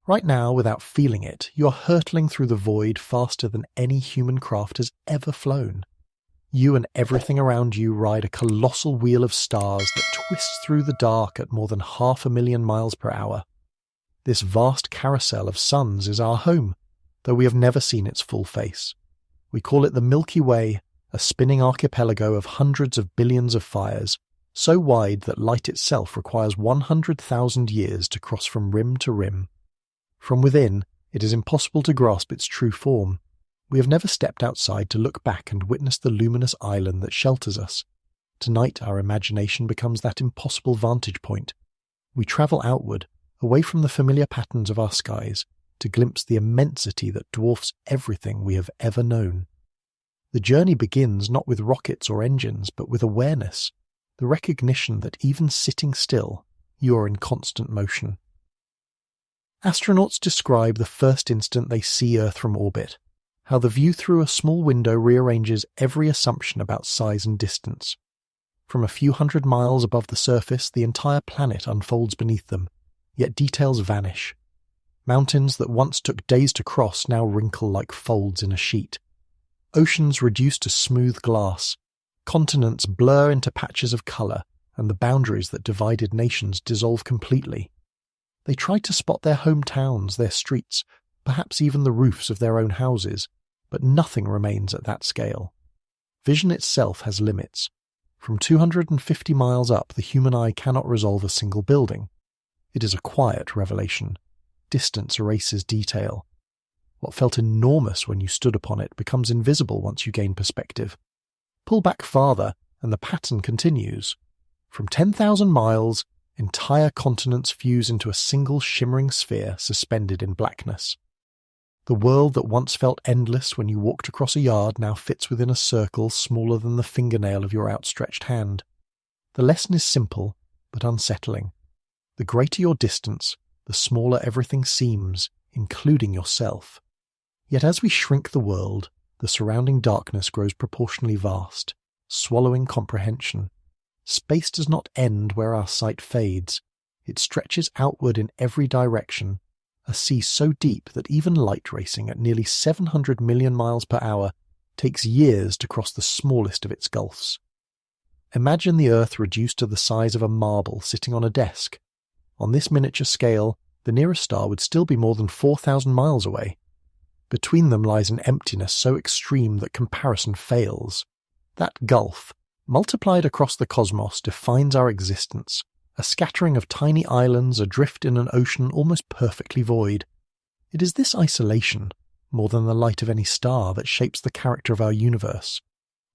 Right now, without feeling it, you're hurtling through the void faster than any human craft has ever flown. You and everything around you ride a colossal wheel of stars that twists through the dark at more than 500,000 miles per hour. This vast carousel of suns is our home, though we have never seen its full face. We call it the Milky Way, a spinning archipelago of hundreds of billions of fires, so wide that light itself requires 100,000 years to cross from rim to rim. From within, it is impossible to grasp its true form. We have never stepped outside to look back and witness the luminous island that shelters us. Tonight our imagination becomes that impossible vantage point. We travel outward, away from the familiar patterns of our skies, to glimpse the immensity that dwarfs everything we have ever known. The journey begins not with rockets or engines, but with awareness, the recognition that even sitting still, you are in constant motion. Astronauts describe the first instant they see Earth from orbit, how the view through a small window rearranges every assumption about size and distance. From a few hundred miles above the surface, the entire planet unfolds beneath them, yet details vanish. Mountains that once took days to cross now wrinkle like folds in a sheet. Oceans reduced to smooth glass. Continents blur into patches of colour, and the boundaries that divided nations dissolve completely. They try to spot their hometowns, their streets, perhaps even the roofs of their own houses, but nothing remains at that scale. Vision itself has limits. From 250 miles up, the human eye cannot resolve a single building. It is a quiet revelation. Distance erases detail. What felt enormous when you stood upon it becomes invisible once you gain perspective. Pull back farther, and the pattern continues. From 10,000 miles, entire continents fuse into a single shimmering sphere suspended in blackness. The world that once felt endless when you walked across a yard now fits within a circle smaller than the fingernail of your outstretched hand. The lesson is simple, but unsettling. The greater your distance, the smaller everything seems, including yourself. Yet as we shrink the world, the surrounding darkness grows proportionally vast, swallowing comprehension. Space does not end where our sight fades. It stretches outward in every direction, a sea so deep that even light racing at nearly 700 million miles per hour takes years to cross the smallest of its gulfs. Imagine the Earth reduced to the size of a marble sitting on a desk. On this miniature scale, the nearest star would still be more than 4,000 miles away. Between them lies an emptiness so extreme that comparison fails. That gulf, multiplied across the cosmos, defines our existence, a scattering of tiny islands adrift in an ocean almost perfectly void. It is this isolation, more than the light of any star, that shapes the character of our universe.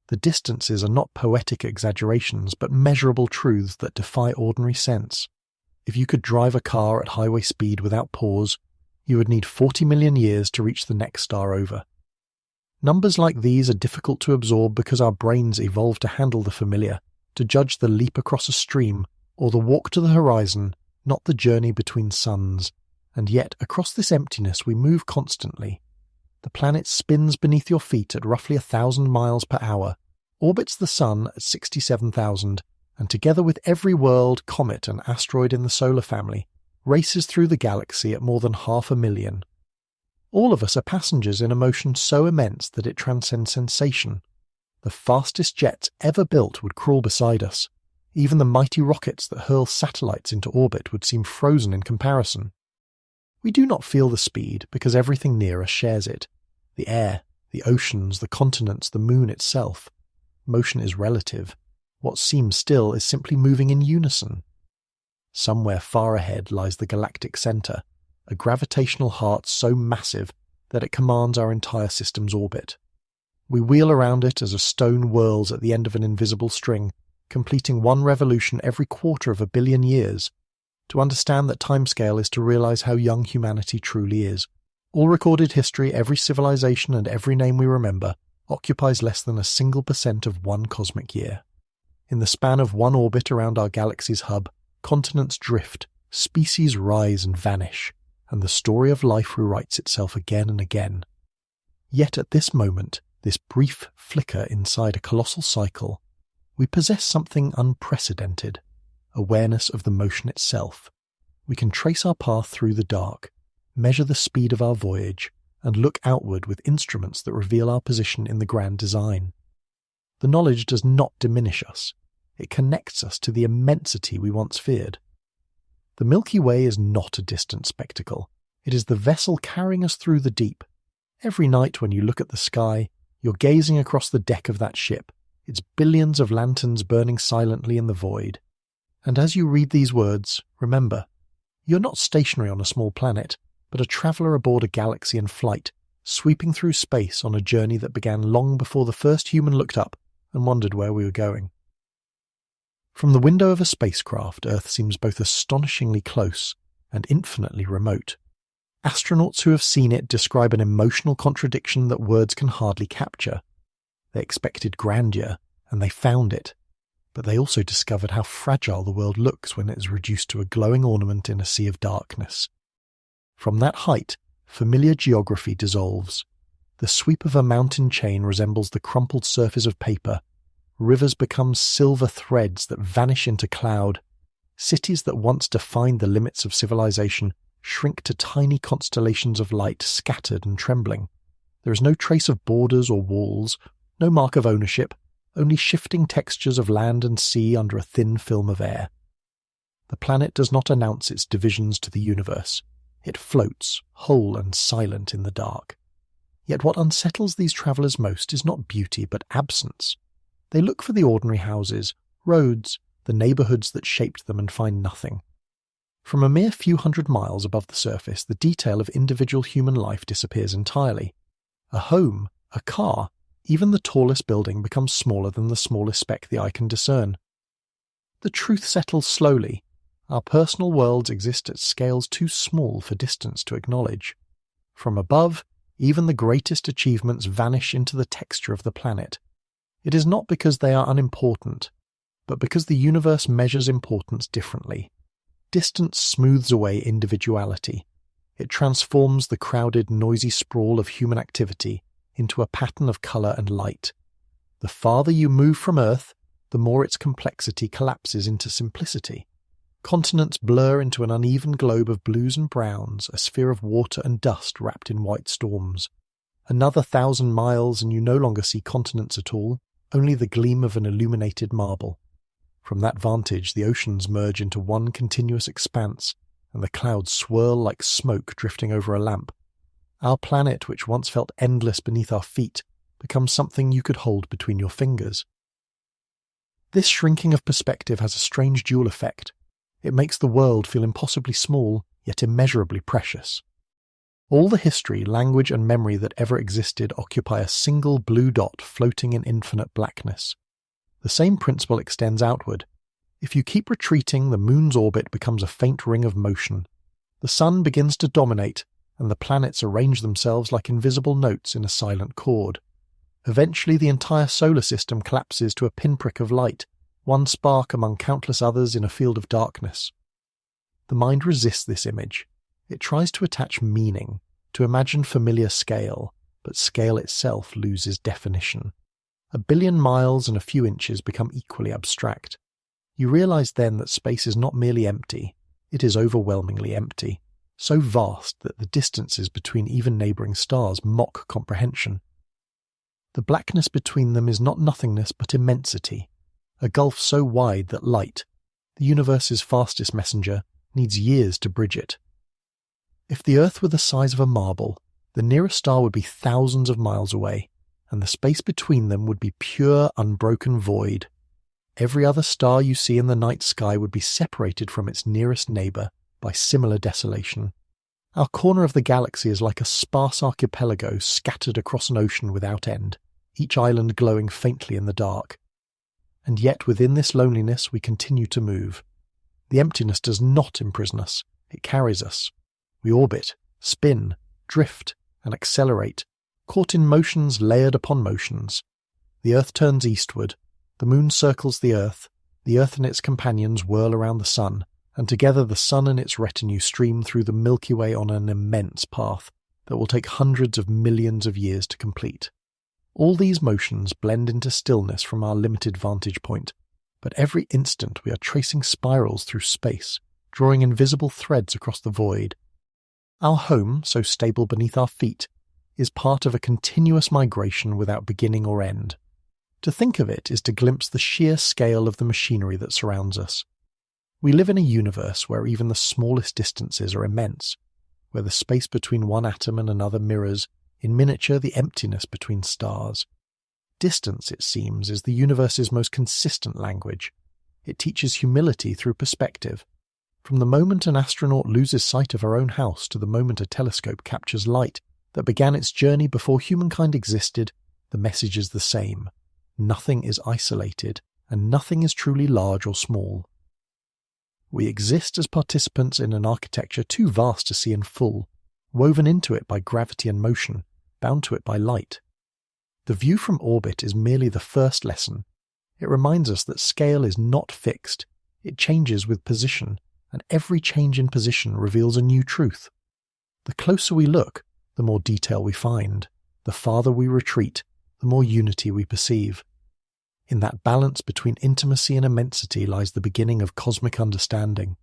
The distances are not poetic exaggerations, but measurable truths that defy ordinary sense. If you could drive a car at highway speed without pause, you would need 40 million years to reach the next star over. Numbers like these are difficult to absorb because our brains evolved to handle the familiar, to judge the leap across a stream or the walk to the horizon, not the journey between suns. And yet, across this emptiness we move constantly. The planet spins beneath your feet at roughly 1,000 miles per hour, orbits the sun at 67,000, and together with every world, comet and asteroid in the solar family, races through the galaxy at more than 500,000. All of us are passengers in a motion so immense that it transcends sensation. The fastest jets ever built would crawl beside us. Even the mighty rockets that hurl satellites into orbit would seem frozen in comparison. We do not feel the speed because everything near us shares it. The air, the oceans, the continents, the moon itself. Motion is relative. What seems still is simply moving in unison. Somewhere far ahead lies the galactic centre, a gravitational heart so massive that it commands our entire system's orbit. We wheel around it as a stone whirls at the end of an invisible string, completing one revolution every 250 million years. To understand that timescale is to realize how young humanity truly is. All recorded history, every civilization and every name we remember, occupies less than 1% of one cosmic year. In the span of one orbit around our galaxy's hub, continents drift, species rise and vanish, and the story of life rewrites itself again and again. Yet at this moment, this brief flicker inside a colossal cycle, we possess something unprecedented, awareness of the motion itself. We can trace our path through the dark, measure the speed of our voyage, and look outward with instruments that reveal our position in the grand design. The knowledge does not diminish us. It connects us to the immensity we once feared. The Milky Way is not a distant spectacle. It is the vessel carrying us through the deep. Every night when you look at the sky, you're gazing across the deck of that ship, its billions of lanterns burning silently in the void. And as you read these words, remember, you're not stationary on a small planet, but a traveller aboard a galaxy in flight, sweeping through space on a journey that began long before the first human looked up and wondered where we were going. From the window of a spacecraft, Earth seems both astonishingly close and infinitely remote. Astronauts who have seen it describe an emotional contradiction that words can hardly capture. They expected grandeur, and they found it. But they also discovered how fragile the world looks when it is reduced to a glowing ornament in a sea of darkness. From that height, familiar geography dissolves. The sweep of a mountain chain resembles the crumpled surface of paper. Rivers become silver threads that vanish into cloud. Cities that once defined the limits of civilization shrink to tiny constellations of light scattered and trembling. There is no trace of borders or walls, no mark of ownership, only shifting textures of land and sea under a thin film of air. The planet does not announce its divisions to the universe. It floats, whole and silent in the dark. Yet what unsettles these travellers most is not beauty but absence. They look for the ordinary houses, roads, the neighbourhoods that shaped them and find nothing. From a mere few hundred miles above the surface, the detail of individual human life disappears entirely. A home, a car, even the tallest building becomes smaller than the smallest speck the eye can discern. The truth settles slowly. Our personal worlds exist at scales too small for distance to acknowledge. From above, even the greatest achievements vanish into the texture of the planet. It is not because they are unimportant, but because the universe measures importance differently. Distance smooths away individuality. It transforms the crowded, noisy sprawl of human activity into a pattern of colour and light. The farther you move from Earth, the more its complexity collapses into simplicity. Continents blur into an uneven globe of blues and browns, a sphere of water and dust wrapped in white storms. Another 1,000 miles and you no longer see continents at all, only the gleam of an illuminated marble. From that vantage, the oceans merge into one continuous expanse, and the clouds swirl like smoke drifting over a lamp. Our planet, which once felt endless beneath our feet, becomes something you could hold between your fingers. This shrinking of perspective has a strange dual effect. It makes the world feel impossibly small, yet immeasurably precious. All the history, language and memory that ever existed occupy a single blue dot floating in infinite blackness. The same principle extends outward. If you keep retreating, the moon's orbit becomes a faint ring of motion. The sun begins to dominate, and the planets arrange themselves like invisible notes in a silent chord. Eventually the entire solar system collapses to a pinprick of light, one spark among countless others in a field of darkness. The mind resists this image. It tries to attach meaning, to imagine familiar scale, but scale itself loses definition. 1 billion miles and a few inches become equally abstract. You realize then that space is not merely empty, it is overwhelmingly empty, so vast that the distances between even neighbouring stars mock comprehension. The blackness between them is not nothingness but immensity, a gulf so wide that light, the universe's fastest messenger, needs years to bridge it. If the Earth were the size of a marble, the nearest star would be thousands of miles away, and the space between them would be pure, unbroken void. Every other star you see in the night sky would be separated from its nearest neighbour by similar desolation. Our corner of the galaxy is like a sparse archipelago scattered across an ocean without end, each island glowing faintly in the dark. And yet within this loneliness we continue to move. The emptiness does not imprison us, it carries us. We orbit, spin, drift, and accelerate, caught in motions layered upon motions. The Earth turns eastward, the moon circles the Earth and its companions whirl around the sun, and together the sun and its retinue stream through the Milky Way on an immense path that will take hundreds of millions of years to complete. All these motions blend into stillness from our limited vantage point, but every instant we are tracing spirals through space, drawing invisible threads across the void. Our home, so stable beneath our feet, is part of a continuous migration without beginning or end. To think of it is to glimpse the sheer scale of the machinery that surrounds us. We live in a universe where even the smallest distances are immense, where the space between one atom and another mirrors, in miniature, the emptiness between stars. Distance, it seems, is the universe's most consistent language. It teaches humility through perspective. From the moment an astronaut loses sight of her own house to the moment a telescope captures light that began its journey before humankind existed, the message is the same. Nothing is isolated, and nothing is truly large or small. We exist as participants in an architecture too vast to see in full, woven into it by gravity and motion, bound to it by light. The view from orbit is merely the first lesson. It reminds us that scale is not fixed. It changes with position, and every change in position reveals a new truth. The closer we look, the more detail we find. The farther we retreat, the more unity we perceive. In that balance between intimacy and immensity lies the beginning of cosmic understanding.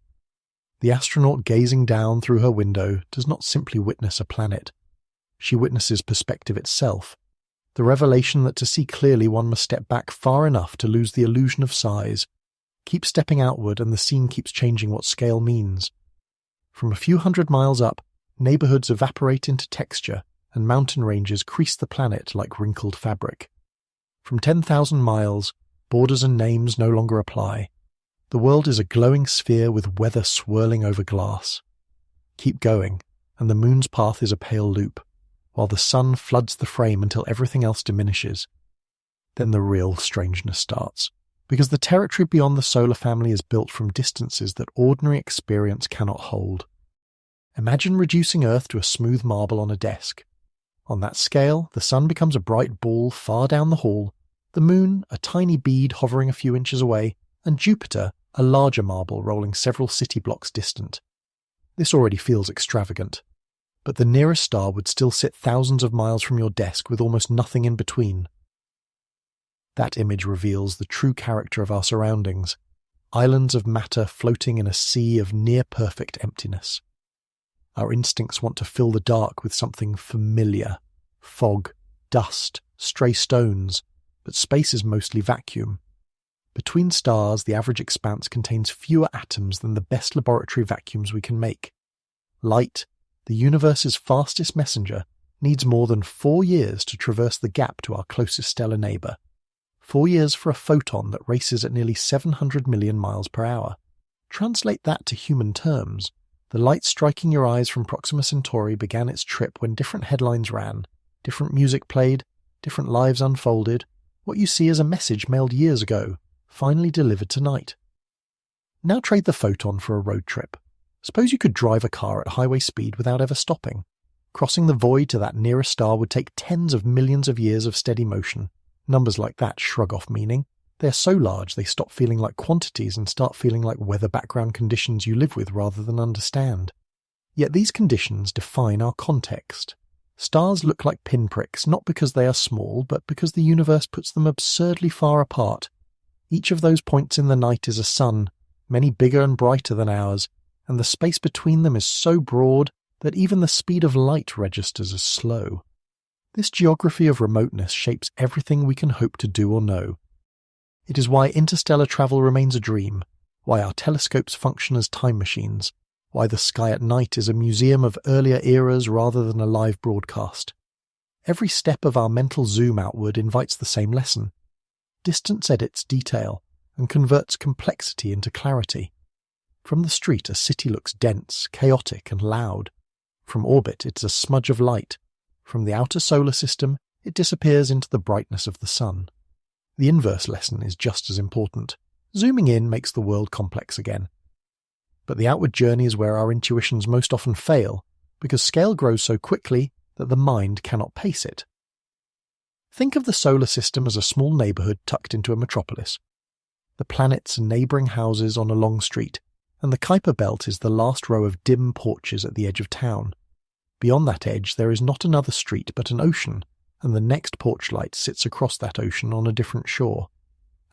The astronaut gazing down through her window does not simply witness a planet. She witnesses perspective itself, the revelation that to see clearly one must step back far enough to lose the illusion of size. Keep stepping outward and the scene keeps changing what scale means. From a few hundred miles up, neighborhoods evaporate into texture and mountain ranges crease the planet like wrinkled fabric. From 10,000 miles, borders and names no longer apply. The world is a glowing sphere with weather swirling over glass. Keep going, and the moon's path is a pale loop, while the sun floods the frame until everything else diminishes. Then the real strangeness starts, because the territory beyond the solar family is built from distances that ordinary experience cannot hold. Imagine reducing Earth to a smooth marble on a desk. On that scale, the sun becomes a bright ball far down the hall, the moon a tiny bead hovering a few inches away, and Jupiter a larger marble rolling several city blocks distant. This already feels extravagant, but the nearest star would still sit thousands of miles from your desk with almost nothing in between. That image reveals the true character of our surroundings, islands of matter floating in a sea of near-perfect emptiness. Our instincts want to fill the dark with something familiar, fog, dust, stray stones, but space is mostly vacuum. Between stars, the average expanse contains fewer atoms than the best laboratory vacuums we can make. Light, the universe's fastest messenger, needs more than 4 years to traverse the gap to our closest stellar neighbour. 4 years for a photon that races at nearly 700 million miles per hour. Translate that to human terms. The light striking your eyes from Proxima Centauri began its trip when different headlines ran, different music played, different lives unfolded. What you see is a message mailed years ago, finally delivered tonight. Now trade the photon for a road trip. Suppose you could drive a car at highway speed without ever stopping. Crossing the void to that nearest star would take tens of millions of years of steady motion. Numbers like that shrug off meaning. They're so large they stop feeling like quantities and start feeling like weather background conditions you live with rather than understand. Yet these conditions define our context. Stars look like pinpricks not because they are small, but because the universe puts them absurdly far apart. Each of those points in the night is a sun, many bigger and brighter than ours, and the space between them is so broad that even the speed of light registers as slow. This geography of remoteness shapes everything we can hope to do or know. It is why interstellar travel remains a dream, why our telescopes function as time machines, why the sky at night is a museum of earlier eras rather than a live broadcast. Every step of our mental zoom outward invites the same lesson. Distance edits detail and converts complexity into clarity. From the street, a city looks dense, chaotic, and loud. From orbit, it's a smudge of light. From the outer solar system, it disappears into the brightness of the sun. The inverse lesson is just as important. Zooming in makes the world complex again. But the outward journey is where our intuitions most often fail, because scale grows so quickly that the mind cannot pace it. Think of the solar system as a small neighbourhood tucked into a metropolis. The planets and neighbouring houses on a long street, and the Kuiper belt is the last row of dim porches at the edge of town. Beyond that edge there is not another street but an ocean, and the next porch light sits across that ocean on a different shore.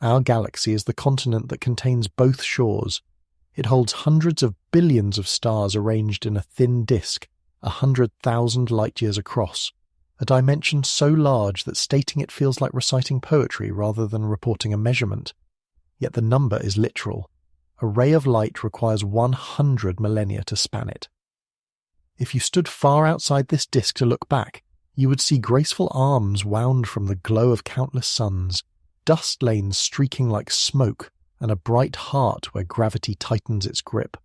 Our galaxy is the continent that contains both shores. It holds hundreds of billions of stars arranged in a thin disk, 100,000 light-years across, a dimension so large that stating it feels like reciting poetry rather than reporting a measurement. Yet the number is literal. A ray of light requires 100 millennia to span it. If you stood far outside this disk to look back, you would see graceful arms wound from the glow of countless suns, dust lanes streaking like smoke, and a bright heart where gravity tightens its grip.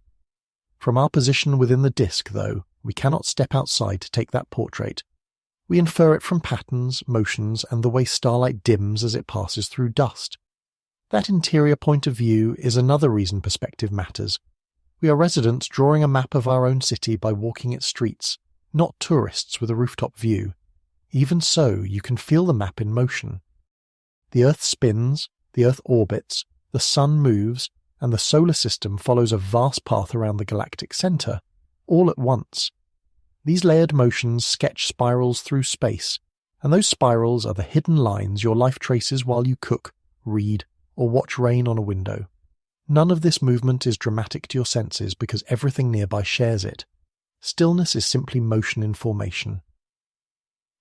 From our position within the disk, though, we cannot step outside to take that portrait. We infer it from patterns, motions, and the way starlight dims as it passes through dust. That interior point of view is another reason perspective matters. We are residents drawing a map of our own city by walking its streets, not tourists with a rooftop view. Even so, you can feel the map in motion. The Earth spins, the Earth orbits, the Sun moves, and the solar system follows a vast path around the galactic centre, all at once. These layered motions sketch spirals through space, and those spirals are the hidden lines your life traces while you cook, read, or watch rain on a window. None of this movement is dramatic to your senses because everything nearby shares it. Stillness is simply motion in formation.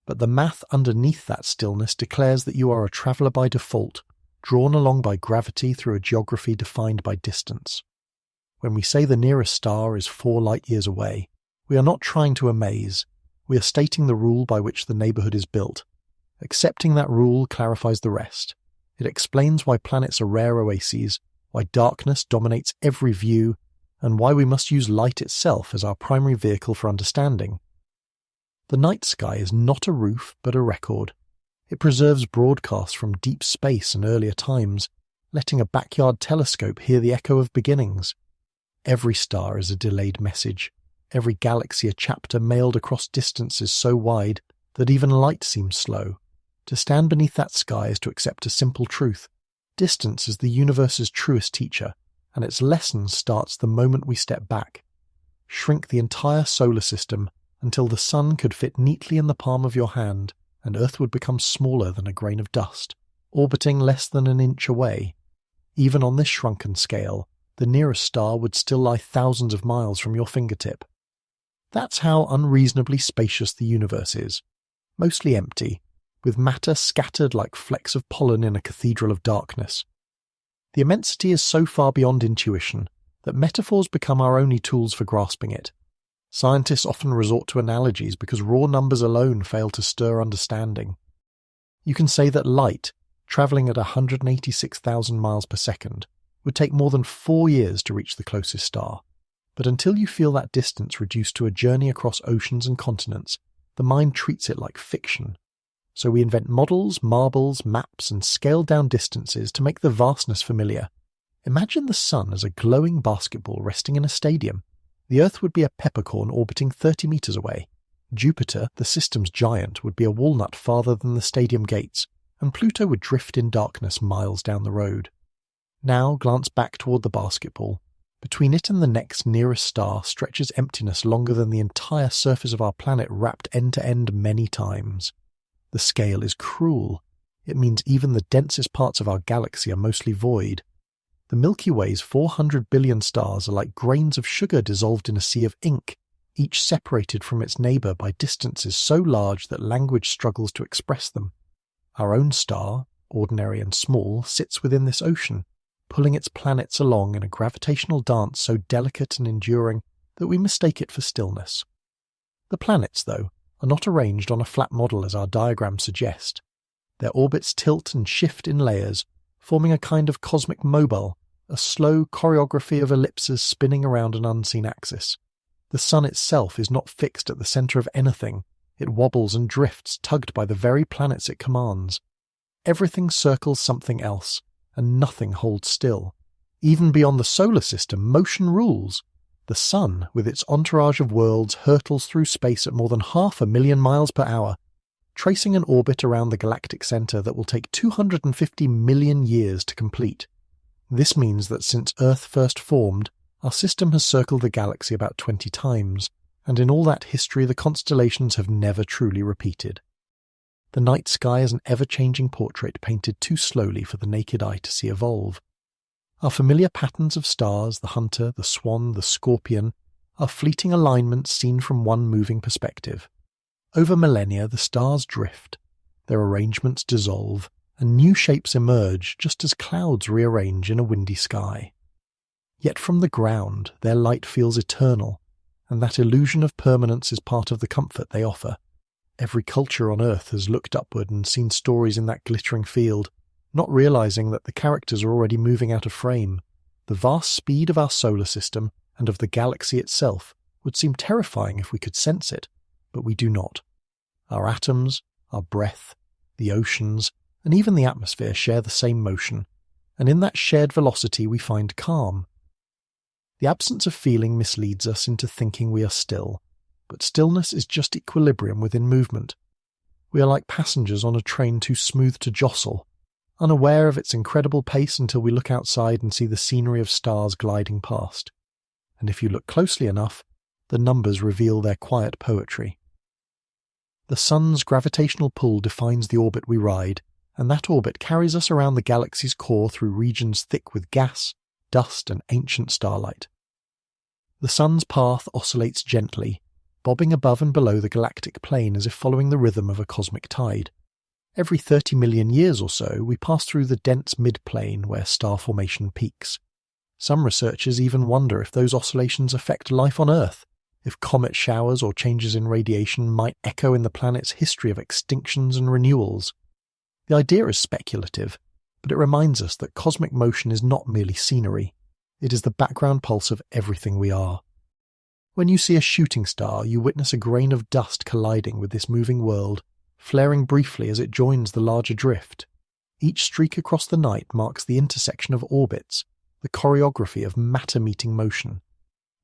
But the math underneath that stillness declares that you are a traveller by default, drawn along by gravity through a geography defined by distance. When we say the nearest star is 4 light-years away, we are not trying to amaze. We are stating the rule by which the neighbourhood is built. Accepting that rule clarifies the rest. It explains why planets are rare oases, why darkness dominates every view, and why we must use light itself as our primary vehicle for understanding. The night sky is not a roof but a record. It preserves broadcasts from deep space and earlier times, letting a backyard telescope hear the echo of beginnings. Every star is a delayed message, every galaxy a chapter mailed across distances so wide that even light seems slow. To stand beneath that sky is to accept a simple truth. Distance is the universe's truest teacher, and its lesson starts the moment we step back. Shrink the entire solar system until the sun could fit neatly in the palm of your hand, and Earth would become smaller than a grain of dust, orbiting less than an inch away. Even on this shrunken scale, the nearest star would still lie thousands of miles from your fingertip. That's how unreasonably spacious the universe is. Mostly empty, with matter scattered like flecks of pollen in a cathedral of darkness. The immensity is so far beyond intuition that metaphors become our only tools for grasping it. Scientists often resort to analogies because raw numbers alone fail to stir understanding. You can say that light, travelling at 186,000 miles per second, would take more than 4 years to reach the closest star. But until you feel that distance reduced to a journey across oceans and continents, the mind treats it like fiction. So we invent models, marbles, maps, and scaled-down distances to make the vastness familiar. Imagine the sun as a glowing basketball resting in a stadium. The Earth would be a peppercorn orbiting 30 meters away. Jupiter, the system's giant, would be a walnut farther than the stadium gates, and Pluto would drift in darkness miles down the road. Now glance back toward the basketball. Between it and the next nearest star stretches emptiness longer than the entire surface of our planet wrapped end to end many times. The scale is cruel. It means even the densest parts of our galaxy are mostly void. The Milky Way's 400 billion stars are like grains of sugar dissolved in a sea of ink, each separated from its neighbour by distances so large that language struggles to express them. Our own star, ordinary and small, sits within this ocean, pulling its planets along in a gravitational dance so delicate and enduring that we mistake it for stillness. The planets, though, are not arranged on a flat model as our diagrams suggest. Their orbits tilt and shift in layers, forming a kind of cosmic mobile, a slow choreography of ellipses spinning around an unseen axis. The sun itself is not fixed at the centre of anything. It wobbles and drifts, tugged by the very planets it commands. Everything circles something else, and nothing holds still. Even beyond the solar system, motion rules. The sun, with its entourage of worlds, hurtles through space at more than 500,000 miles per hour, tracing an orbit around the galactic centre that will take 250 million years to complete. This means that since Earth first formed, our system has circled the galaxy about 20 times, and in all that history the constellations have never truly repeated. The night sky is an ever-changing portrait painted too slowly for the naked eye to see evolve. Our familiar patterns of stars, the hunter, the swan, the scorpion, are fleeting alignments seen from one moving perspective. Over millennia, the stars drift, their arrangements dissolve, and new shapes emerge just as clouds rearrange in a windy sky. Yet from the ground, their light feels eternal, and that illusion of permanence is part of the comfort they offer. Every culture on Earth has looked upward and seen stories in that glittering field, not realizing that the characters are already moving out of frame. The vast speed of our solar system and of the galaxy itself would seem terrifying if we could sense it, but we do not. Our atoms, our breath, the oceans, and even the atmosphere share the same motion, and in that shared velocity we find calm. The absence of feeling misleads us into thinking we are still, but stillness is just equilibrium within movement. We are like passengers on a train too smooth to jostle, unaware of its incredible pace until we look outside and see the scenery of stars gliding past. And if you look closely enough, the numbers reveal their quiet poetry. The sun's gravitational pull defines the orbit we ride, and that orbit carries us around the galaxy's core through regions thick with gas, dust, and ancient starlight. The sun's path oscillates gently, bobbing above and below the galactic plane as if following the rhythm of a cosmic tide. Every 30 million years or so, we pass through the dense mid-plane where star formation peaks. Some researchers even wonder if those oscillations affect life on Earth, if comet showers or changes in radiation might echo in the planet's history of extinctions and renewals. The idea is speculative, but it reminds us that cosmic motion is not merely scenery. It is the background pulse of everything we are. When you see a shooting star, you witness a grain of dust colliding with this moving world, flaring briefly as it joins the larger drift. Each streak across the night marks the intersection of orbits, the choreography of matter-meeting motion.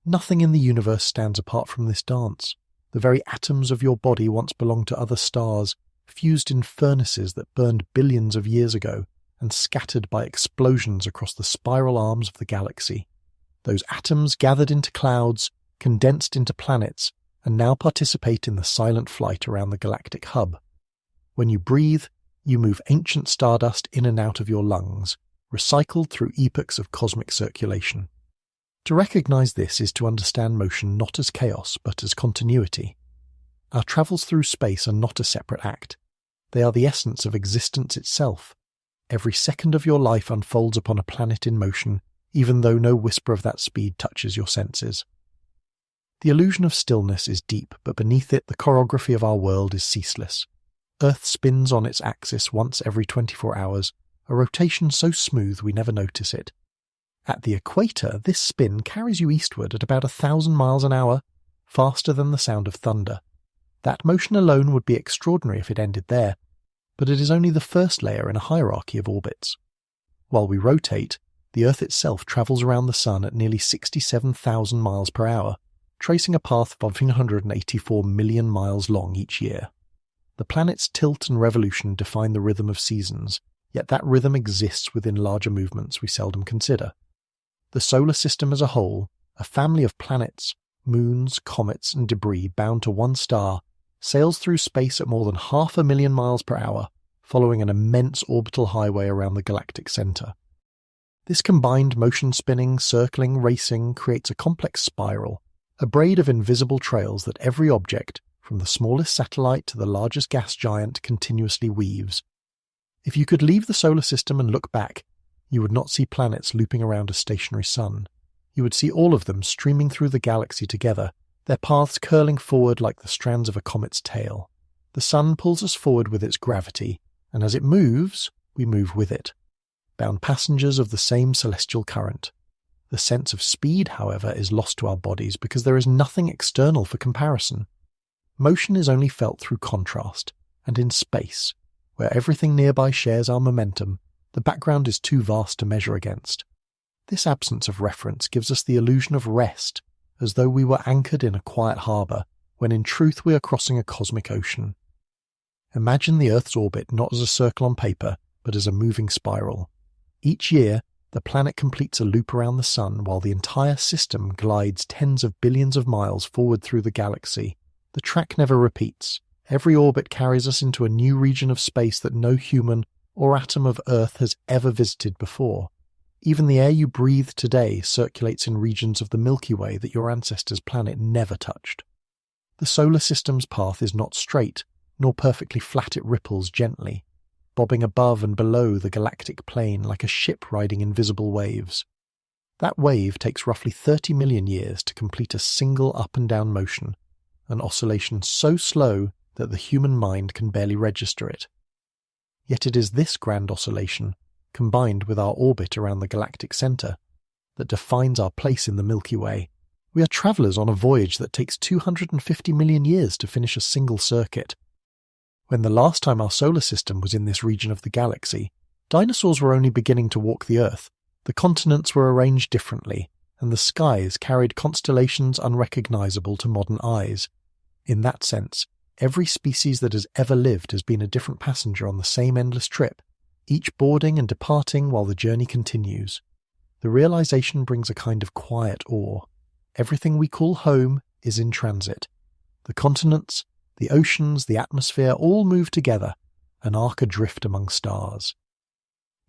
Nothing in the universe stands apart from this dance. The very atoms of your body once belonged to other stars, fused in furnaces that burned billions of years ago, and scattered by explosions across the spiral arms of the galaxy. Those atoms gathered into clouds, condensed into planets, and now participate in the silent flight around the galactic hub. When you breathe, you move ancient stardust in and out of your lungs, recycled through epochs of cosmic circulation. To recognize this is to understand motion not as chaos, but as continuity. Our travels through space are not a separate act. They are the essence of existence itself. Every second of your life unfolds upon a planet in motion, even though no whisper of that speed touches your senses. The illusion of stillness is deep, but beneath it the choreography of our world is ceaseless. Earth spins on its axis once every 24 hours, a rotation so smooth we never notice it. At the equator, this spin carries you eastward at about 1,000 miles an hour, faster than the sound of thunder. That motion alone would be extraordinary if it ended there, but it is only the first layer in a hierarchy of orbits. While we rotate, the Earth itself travels around the Sun at nearly 67,000 miles per hour, tracing a path of 184 million miles long each year. The planet's tilt and revolution define the rhythm of seasons, yet that rhythm exists within larger movements we seldom consider. The solar system as a whole, a family of planets, moons, comets, and debris bound to one star, sails through space at more than 500,000 miles per hour, following an immense orbital highway around the galactic center. This combined motion spinning, circling, racing creates a complex spiral, a braid of invisible trails that every object, from the smallest satellite to the largest gas giant, continuously weaves. If you could leave the solar system and look back, you would not see planets looping around a stationary sun. You would see all of them streaming through the galaxy together, their paths curling forward like the strands of a comet's tail. The sun pulls us forward with its gravity, and as it moves, we move with it, bound passengers of the same celestial current. The sense of speed, however, is lost to our bodies because there is nothing external for comparison. Motion is only felt through contrast, and in space, where everything nearby shares our momentum, the background is too vast to measure against. This absence of reference gives us the illusion of rest, as though we were anchored in a quiet harbour, when in truth we are crossing a cosmic ocean. Imagine the Earth's orbit not as a circle on paper, but as a moving spiral. Each year, the planet completes a loop around the Sun while the entire system glides tens of billions of miles forward through the galaxy. The track never repeats. Every orbit carries us into a new region of space that no human or atom of Earth has ever visited before. Even the air you breathe today circulates in regions of the Milky Way that your ancestors' planet never touched. The solar system's path is not straight, nor perfectly flat. It ripples gently, bobbing above and below the galactic plane like a ship riding invisible waves. That wave takes roughly 30 million years to complete a single up and down motion, an oscillation so slow that the human mind can barely register it. Yet it is this grand oscillation, combined with our orbit around the galactic centre, that defines our place in the Milky Way. We are travellers on a voyage that takes 250 million years to finish a single circuit. When the last time our solar system was in this region of the galaxy, dinosaurs were only beginning to walk the Earth. The continents were arranged differently, and the skies carried constellations unrecognisable to modern eyes. In that sense, every species that has ever lived has been a different passenger on the same endless trip, each boarding and departing while the journey continues. The realization brings a kind of quiet awe. Everything we call home is in transit. The continents, the oceans, the atmosphere all move together, an arc adrift among stars.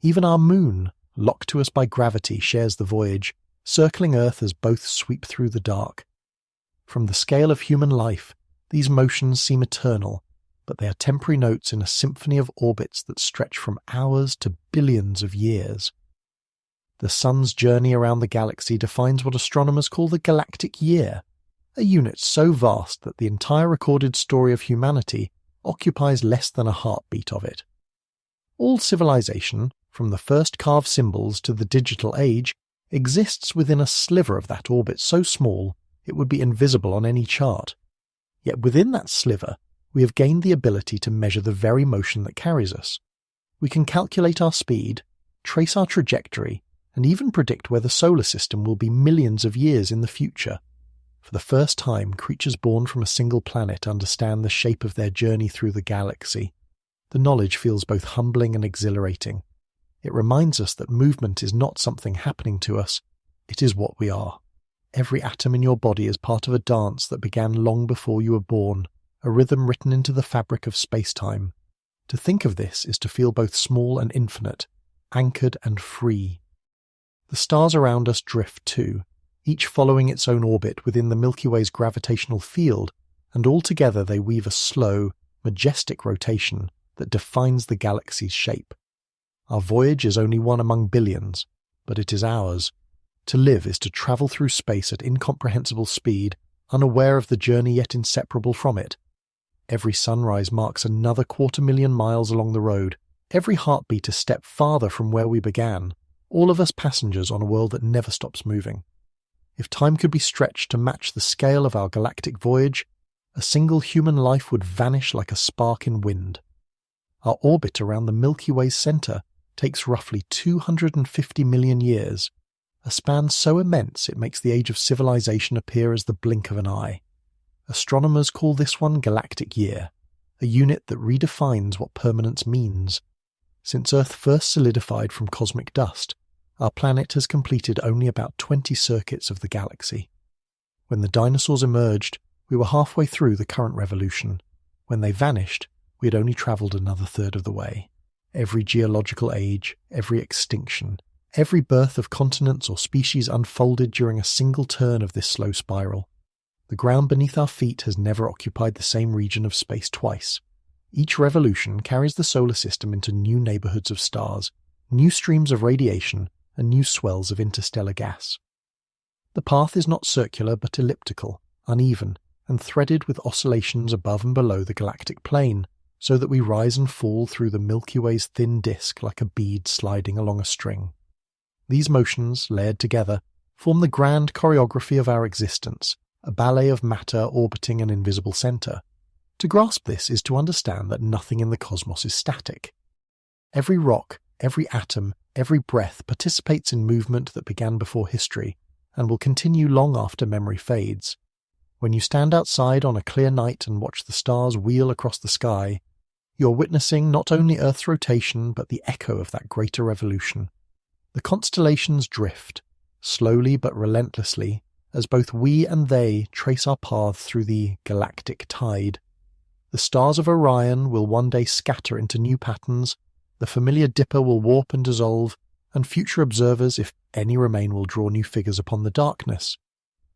Even our moon, locked to us by gravity, shares the voyage, circling Earth as both sweep through the dark. From the scale of human life, these motions seem eternal, but they are temporary notes in a symphony of orbits that stretch from hours to billions of years. The sun's journey around the galaxy defines what astronomers call the galactic year, a unit so vast that the entire recorded story of humanity occupies less than a heartbeat of it. All civilization, from the first carved symbols to the digital age, exists within a sliver of that orbit so small it would be invisible on any chart. Yet within that sliver, we have gained the ability to measure the very motion that carries us. We can calculate our speed, trace our trajectory, and even predict where the solar system will be millions of years in the future. For the first time, creatures born from a single planet understand the shape of their journey through the galaxy. The knowledge feels both humbling and exhilarating. It reminds us that movement is not something happening to us, it is what we are. Every atom in your body is part of a dance that began long before you were born, a rhythm written into the fabric of space-time. To think of this is to feel both small and infinite, anchored and free. The stars around us drift too, each following its own orbit within the Milky Way's gravitational field, and all together they weave a slow, majestic rotation that defines the galaxy's shape. Our voyage is only one among billions, but it is ours. To live is to travel through space at incomprehensible speed, unaware of the journey yet inseparable from it. Every sunrise marks another 250,000 miles along the road, every heartbeat a step farther from where we began, all of us passengers on a world that never stops moving. If time could be stretched to match the scale of our galactic voyage, a single human life would vanish like a spark in wind. Our orbit around the Milky Way's centre takes roughly 250 million years, a span so immense it makes the age of civilization appear as the blink of an eye. Astronomers call this one galactic year, a unit that redefines what permanence means. Since Earth first solidified from cosmic dust, our planet has completed only about 20 circuits of the galaxy. When the dinosaurs emerged, we were halfway through the current revolution. When they vanished, we had only travelled another third of the way. Every geological age, every extinction, every birth of continents or species unfolded during a single turn of this slow spiral. The ground beneath our feet has never occupied the same region of space twice. Each revolution carries the solar system into new neighbourhoods of stars, new streams of radiation, and new swells of interstellar gas. The path is not circular but elliptical, uneven, and threaded with oscillations above and below the galactic plane, so that we rise and fall through the Milky Way's thin disk like a bead sliding along a string. These motions, layered together, form the grand choreography of our existence, a ballet of matter orbiting an invisible centre. To grasp this is to understand that nothing in the cosmos is static. Every rock, every atom, every breath participates in movement that began before history, and will continue long after memory fades. When you stand outside on a clear night and watch the stars wheel across the sky, you're witnessing not only Earth's rotation but the echo of that greater revolution. The constellations drift, slowly but relentlessly, as both we and they trace our path through the galactic tide. The stars of Orion will one day scatter into new patterns, the familiar Dipper will warp and dissolve, and future observers, if any remain, will draw new figures upon the darkness.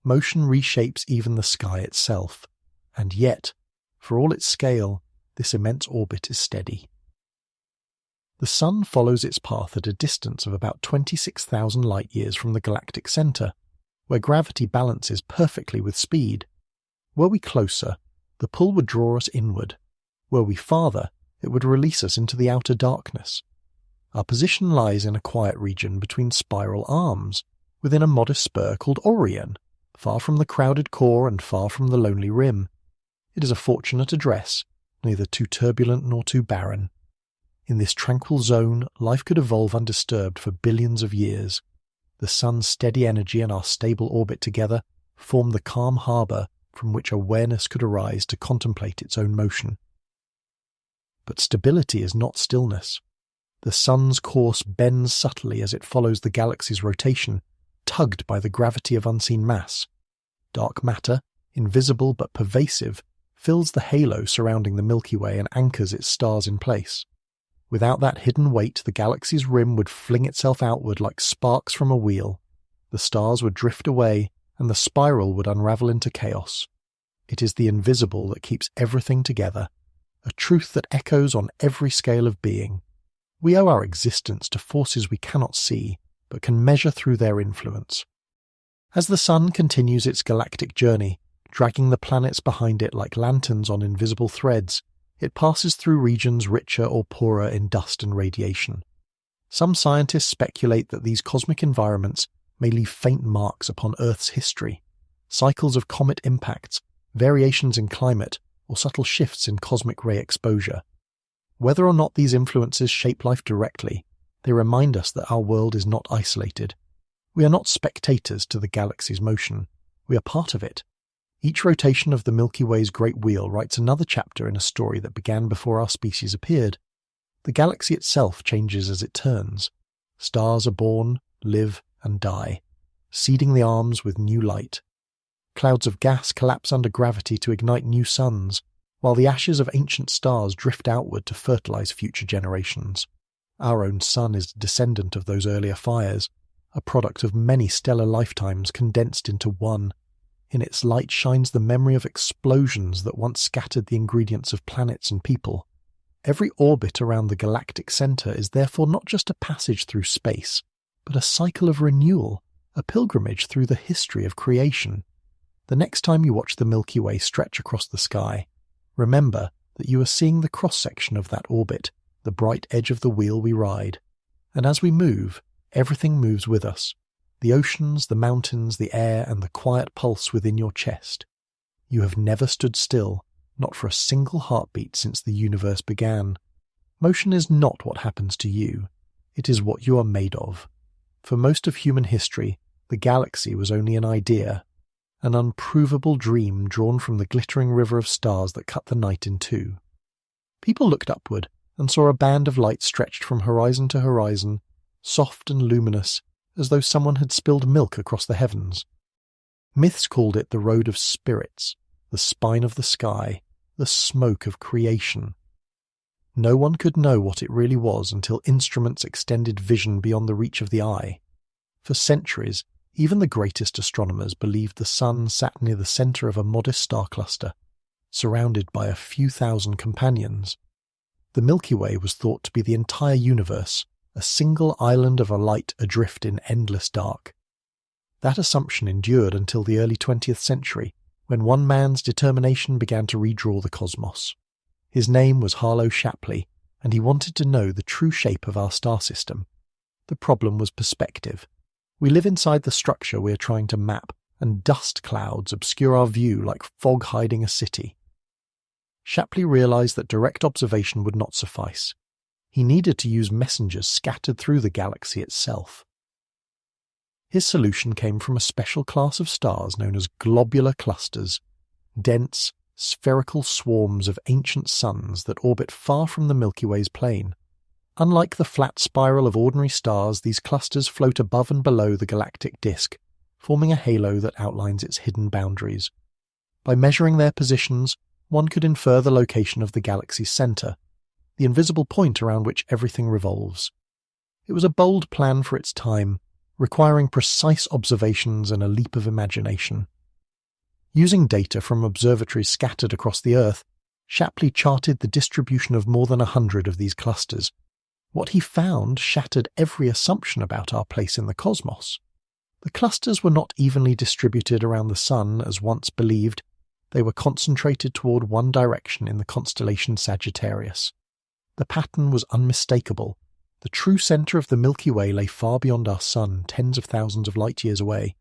Motion reshapes even the sky itself, and yet, for all its scale, this immense orbit is steady. The Sun follows its path at a distance of about 26,000 light-years from the galactic centre, where gravity balances perfectly with speed. Were we closer, the pull would draw us inward. Were we farther, it would release us into the outer darkness. Our position lies in a quiet region between spiral arms, within a modest spur called Orion, far from the crowded core and far from the lonely rim. It is a fortunate address, neither too turbulent nor too barren. In this tranquil zone, life could evolve undisturbed for billions of years. The Sun's steady energy and our stable orbit together form the calm harbour from which awareness could arise to contemplate its own motion. But stability is not stillness. The Sun's course bends subtly as it follows the galaxy's rotation, tugged by the gravity of unseen mass. Dark matter, invisible but pervasive, fills the halo surrounding the Milky Way and anchors its stars in place. Without that hidden weight, the galaxy's rim would fling itself outward like sparks from a wheel. The stars would drift away, and the spiral would unravel into chaos. It is the invisible that keeps everything together, a truth that echoes on every scale of being. We owe our existence to forces we cannot see, but can measure through their influence. As the Sun continues its galactic journey, dragging the planets behind it like lanterns on invisible threads, it passes through regions richer or poorer in dust and radiation. Some scientists speculate that these cosmic environments may leave faint marks upon Earth's history, cycles of comet impacts, variations in climate, or subtle shifts in cosmic ray exposure. Whether or not these influences shape life directly, they remind us that our world is not isolated. We are not spectators to the galaxy's motion. We are part of it. Each rotation of the Milky Way's great wheel writes another chapter in a story that began before our species appeared. The galaxy itself changes as it turns. Stars are born, live, and die, seeding the arms with new light. Clouds of gas collapse under gravity to ignite new suns, while the ashes of ancient stars drift outward to fertilize future generations. Our own sun is a descendant of those earlier fires, a product of many stellar lifetimes condensed into one. In its light shines the memory of explosions that once scattered the ingredients of planets and people. Every orbit around the galactic centre is therefore not just a passage through space, but a cycle of renewal, a pilgrimage through the history of creation. The next time you watch the Milky Way stretch across the sky, remember that you are seeing the cross-section of that orbit, the bright edge of the wheel we ride. And as we move, everything moves with us. The oceans, the mountains, the air, and the quiet pulse within your chest. You have never stood still, not for a single heartbeat since the universe began. Motion is not what happens to you. It is what you are made of. For most of human history, the galaxy was only an idea, an unprovable dream drawn from the glittering river of stars that cut the night in two. People looked upward and saw a band of light stretched from horizon to horizon, soft and luminous, as though someone had spilled milk across the heavens. Myths called it the road of spirits, the spine of the sky, the smoke of creation. No one could know what it really was until instruments extended vision beyond the reach of the eye. For centuries, even the greatest astronomers believed the Sun sat near the centre of a modest star cluster, surrounded by a few thousand companions. The Milky Way was thought to be the entire universe, a single island of a light adrift in endless dark. That assumption endured until the early 20th century, when one man's determination began to redraw the cosmos. His name was Harlow Shapley, and he wanted to know the true shape of our star system. The problem was perspective. We live inside the structure we are trying to map, and dust clouds obscure our view like fog hiding a city. Shapley realized that direct observation would not suffice. He needed to use messengers scattered through the galaxy itself. His solution came from a special class of stars known as globular clusters, dense, spherical swarms of ancient suns that orbit far from the Milky Way's plane. Unlike the flat spiral of ordinary stars, these clusters float above and below the galactic disk, forming a halo that outlines its hidden boundaries. By measuring their positions, one could infer the location of the galaxy's centre, the invisible point around which everything revolves. It was a bold plan for its time, requiring precise observations and a leap of imagination. Using data from observatories scattered across the Earth, Shapley charted the distribution of more than 100 of these clusters. What he found shattered every assumption about our place in the cosmos. The clusters were not evenly distributed around the Sun as once believed. They were concentrated toward one direction in the constellation Sagittarius. The pattern was unmistakable. The true centre of the Milky Way lay far beyond our Sun, tens of thousands of light-years away.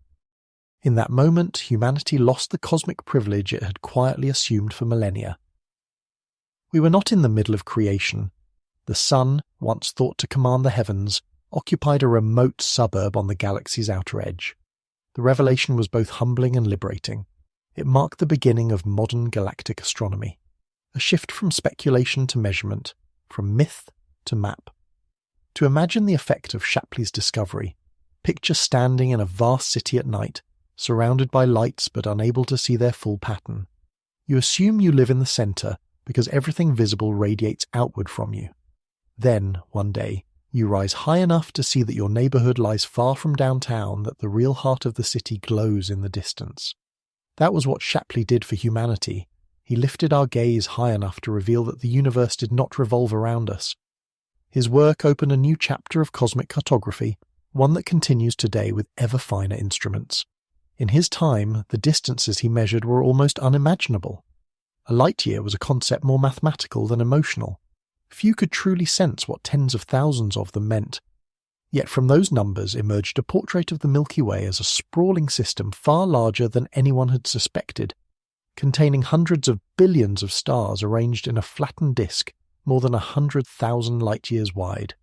In that moment, humanity lost the cosmic privilege it had quietly assumed for millennia. We were not in the middle of creation. The Sun, once thought to command the heavens, occupied a remote suburb on the galaxy's outer edge. The revelation was both humbling and liberating. It marked the beginning of modern galactic astronomy, a shift from speculation to measurement, from myth to map. To imagine the effect of Shapley's discovery, picture standing in a vast city at night, surrounded by lights but unable to see their full pattern. You assume you live in the centre because everything visible radiates outward from you. Then, one day, you rise high enough to see that your neighbourhood lies far from downtown, that the real heart of the city glows in the distance. That was what Shapley did for humanity. He lifted our gaze high enough to reveal that the universe did not revolve around us. His work opened a new chapter of cosmic cartography, one that continues today with ever finer instruments. In his time, the distances he measured were almost unimaginable. A light-year was a concept more mathematical than emotional. Few could truly sense what tens of thousands of them meant. Yet from those numbers emerged a portrait of the Milky Way as a sprawling system far larger than anyone had suspected, containing hundreds of billions of stars arranged in a flattened disk more than 100,000 light-years wide.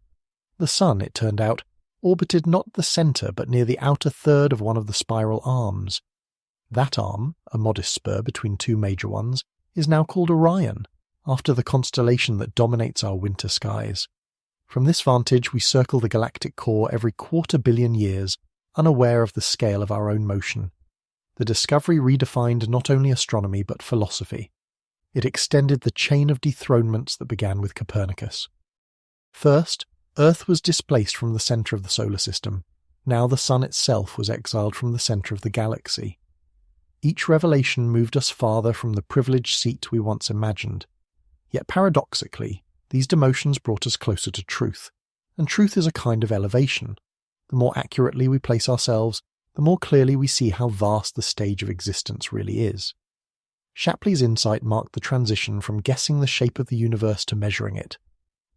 The Sun, it turned out, orbited not the centre but near the outer third of one of the spiral arms. That arm, a modest spur between two major ones, is now called Orion, after the constellation that dominates our winter skies. From this vantage we circle the galactic core every 250 million years, unaware of the scale of our own motion. The discovery redefined not only astronomy but philosophy. It extended the chain of dethronements that began with Copernicus. First, Earth was displaced from the centre of the solar system. Now the Sun itself was exiled from the centre of the galaxy. Each revelation moved us farther from the privileged seat we once imagined. Yet paradoxically, these demotions brought us closer to truth, and truth is a kind of elevation. The more accurately we place ourselves, the more clearly we see how vast the stage of existence really is. Shapley's insight marked the transition from guessing the shape of the universe to measuring it.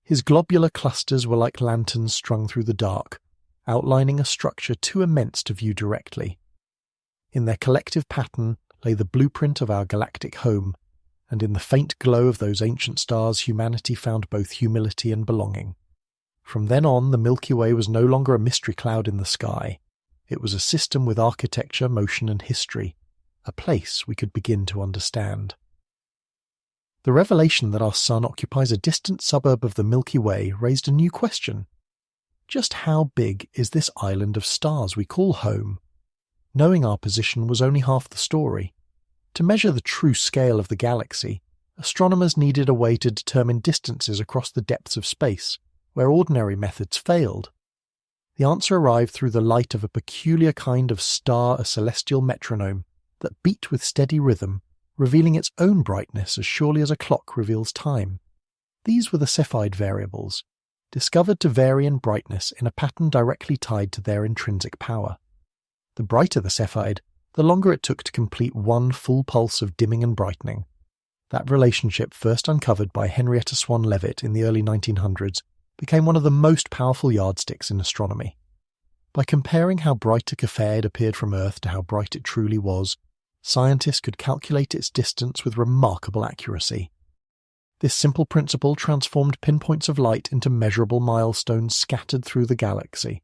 His globular clusters were like lanterns strung through the dark, outlining a structure too immense to view directly. In their collective pattern lay the blueprint of our galactic home, and in the faint glow of those ancient stars humanity found both humility and belonging. From then on, the Milky Way was no longer a mystery cloud in the sky. It was a system with architecture, motion and history, a place we could begin to understand. The revelation that our Sun occupies a distant suburb of the Milky Way raised a new question. Just how big is this island of stars we call home? Knowing our position was only half the story. To measure the true scale of the galaxy, astronomers needed a way to determine distances across the depths of space, where ordinary methods failed. The answer arrived through the light of a peculiar kind of star, a celestial metronome, that beat with steady rhythm, revealing its own brightness as surely as a clock reveals time. These were the Cepheid variables, discovered to vary in brightness in a pattern directly tied to their intrinsic power. The brighter the Cepheid, the longer it took to complete one full pulse of dimming and brightening. That relationship, first uncovered by Henrietta Swan Leavitt in the early 1900s, became one of the most powerful yardsticks in astronomy. By comparing how bright a Cepheid appeared from Earth to how bright it truly was, scientists could calculate its distance with remarkable accuracy. This simple principle transformed pinpoints of light into measurable milestones scattered through the galaxy.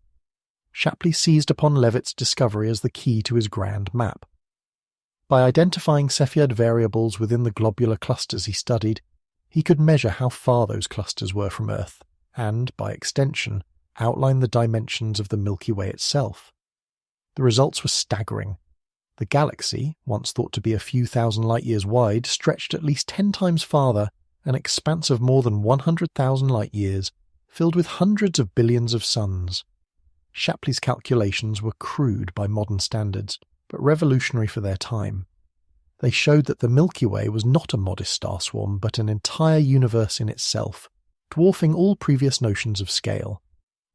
Shapley seized upon Leavitt's discovery as the key to his grand map. By identifying Cepheid variables within the globular clusters he studied, he could measure how far those clusters were from Earth, and, by extension, outline the dimensions of the Milky Way itself. The results were staggering. The galaxy, once thought to be a few thousand light-years wide, stretched at least 10 times farther, an expanse of more than 100,000 light-years, filled with hundreds of billions of suns. Shapley's calculations were crude by modern standards, but revolutionary for their time. They showed that the Milky Way was not a modest star swarm, but an entire universe in itself, dwarfing all previous notions of scale.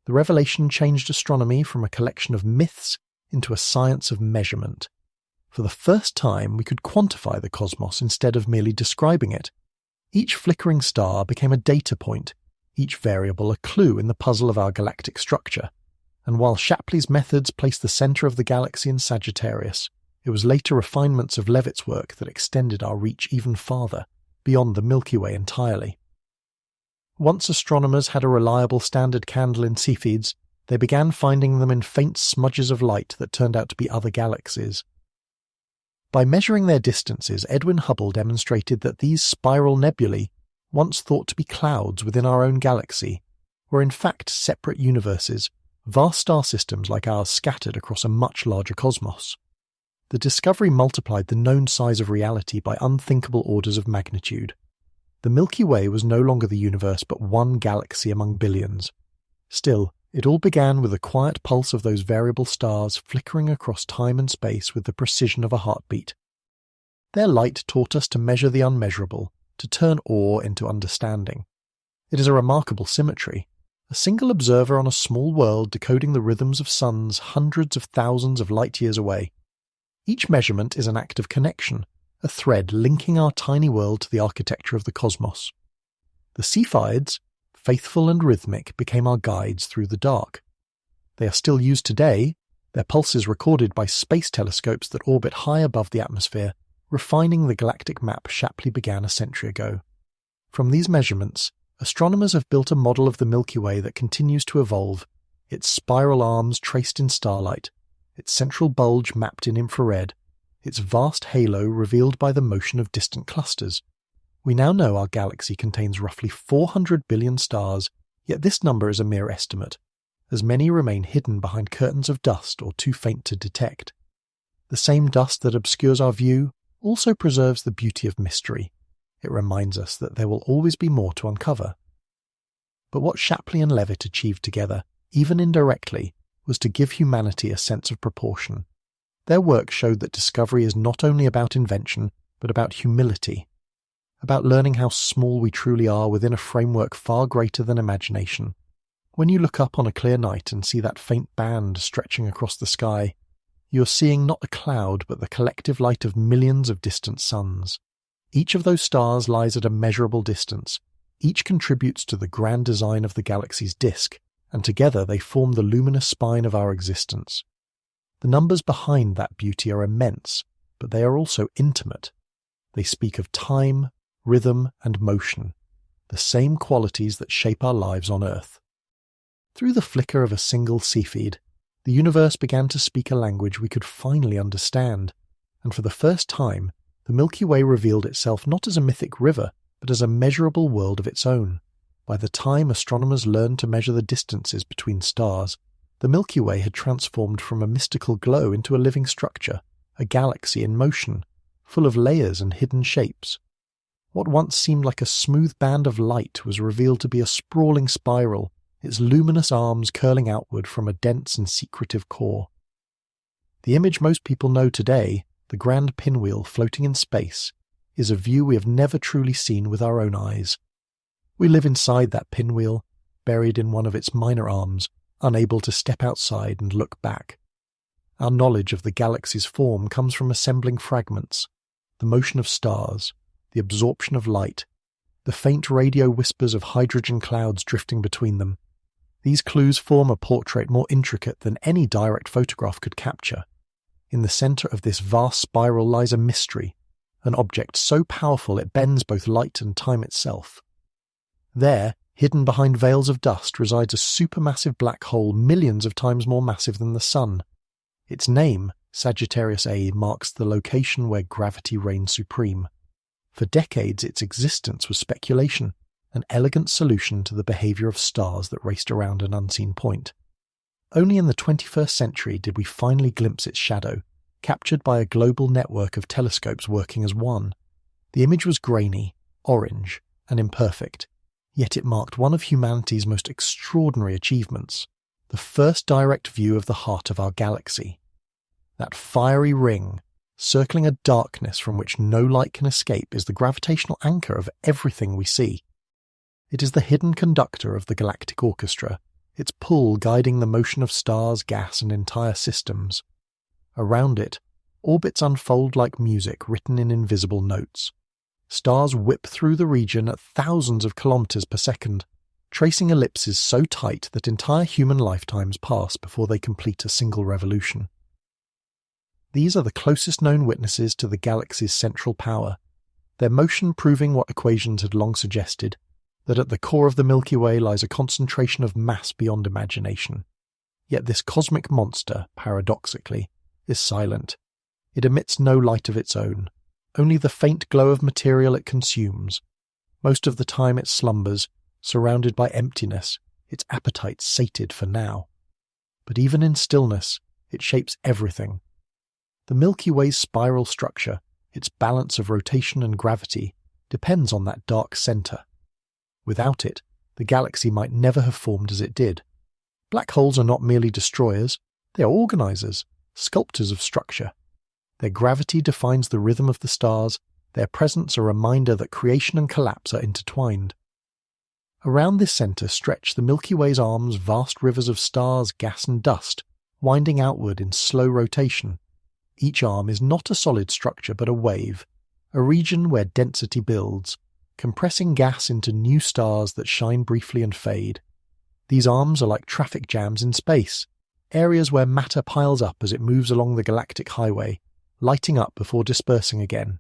The revelation changed astronomy from a collection of myths into a science of measurement. For the first time, we could quantify the cosmos instead of merely describing it. Each flickering star became a data point, each variable a clue in the puzzle of our galactic structure. And while Shapley's methods placed the centre of the galaxy in Sagittarius, it was later refinements of Leavitt's work that extended our reach even farther, beyond the Milky Way entirely. Once astronomers had a reliable standard candle in Cephids, they began finding them in faint smudges of light that turned out to be other galaxies. By measuring their distances, Edwin Hubble demonstrated that these spiral nebulae, once thought to be clouds within our own galaxy, were in fact separate universes, vast star systems like ours scattered across a much larger cosmos. The discovery multiplied the known size of reality by unthinkable orders of magnitude. The Milky Way was no longer the universe but one galaxy among billions. Still, it all began with the quiet pulse of those variable stars flickering across time and space with the precision of a heartbeat. Their light taught us to measure the unmeasurable, to turn awe into understanding. It is a remarkable symmetry. A single observer on a small world decoding the rhythms of suns hundreds of thousands of light-years away. Each measurement is an act of connection, a thread linking our tiny world to the architecture of the cosmos. The Cephids, faithful and rhythmic, became our guides through the dark. They are still used today, their pulses recorded by space telescopes that orbit high above the atmosphere, refining the galactic map Shapley began a century ago. From these measurements, astronomers have built a model of the Milky Way that continues to evolve, its spiral arms traced in starlight, its central bulge mapped in infrared, its vast halo revealed by the motion of distant clusters. We now know our galaxy contains roughly 400 billion stars, yet this number is a mere estimate, as many remain hidden behind curtains of dust or too faint to detect. The same dust that obscures our view also preserves the beauty of mystery. It reminds us that there will always be more to uncover. But what Shapley and Leavitt achieved together, even indirectly, was to give humanity a sense of proportion. Their work showed that discovery is not only about invention, but about humility, about learning how small we truly are within a framework far greater than imagination. When you look up on a clear night and see that faint band stretching across the sky, you are seeing not a cloud but the collective light of millions of distant suns. Each of those stars lies at a measurable distance. Each contributes to the grand design of the galaxy's disk, and together they form the luminous spine of our existence. The numbers behind that beauty are immense, but they are also intimate. They speak of time, rhythm, and motion, the same qualities that shape our lives on Earth. Through the flicker of a single Cephid, the universe began to speak a language we could finally understand, and for the first time, the Milky Way revealed itself not as a mythic river, but as a measurable world of its own. By the time astronomers learned to measure the distances between stars, the Milky Way had transformed from a mystical glow into a living structure, a galaxy in motion, full of layers and hidden shapes. What once seemed like a smooth band of light was revealed to be a sprawling spiral, its luminous arms curling outward from a dense and secretive core. The image most people know today, the grand pinwheel floating in space, is a view we have never truly seen with our own eyes. We live inside that pinwheel, buried in one of its minor arms, unable to step outside and look back. Our knowledge of the galaxy's form comes from assembling fragments, the motion of stars, the absorption of light, the faint radio whispers of hydrogen clouds drifting between them. These clues form a portrait more intricate than any direct photograph could capture. In the centre of this vast spiral lies a mystery, an object so powerful it bends both light and time itself. There, hidden behind veils of dust, resides a supermassive black hole millions of times more massive than the Sun. Its name, Sagittarius A, marks the location where gravity reigns supreme. For decades its existence was speculation, an elegant solution to the behaviour of stars that raced around an unseen point. Only in the 21st century did we finally glimpse its shadow, captured by a global network of telescopes working as one. The image was grainy, orange, and imperfect, Yet it marked one of humanity's most extraordinary achievements, the first direct view of the heart of our galaxy. That fiery ring, circling a darkness from which no light can escape, is the gravitational anchor of everything we see. It is the hidden conductor of the galactic orchestra, its pull guiding the motion of stars, gas, and entire systems. Around it, orbits unfold like music written in invisible notes. Stars whip through the region at thousands of kilometers per second, tracing ellipses so tight that entire human lifetimes pass before they complete a single revolution. These are the closest known witnesses to the galaxy's central power, their motion proving what equations had long suggested, that at the core of the Milky Way lies a concentration of mass beyond imagination. Yet this cosmic monster, paradoxically, is silent. It emits no light of its own, only the faint glow of material it consumes. Most of the time it slumbers, surrounded by emptiness, its appetite sated for now. But even in stillness, it shapes everything. The Milky Way's spiral structure, its balance of rotation and gravity, depends on that dark centre. Without it, the galaxy might never have formed as it did. Black holes are not merely destroyers, they are organisers, sculptors of structure. Their gravity defines the rhythm of the stars, their presence a reminder that creation and collapse are intertwined. Around this centre stretch the Milky Way's arms vast rivers of stars, gas and dust, winding outward in slow rotation. Each arm is not a solid structure but a wave, a region where density builds, compressing gas into new stars that shine briefly and fade. These arms are like traffic jams in space, areas where matter piles up as it moves along the galactic highway, lighting up before dispersing again.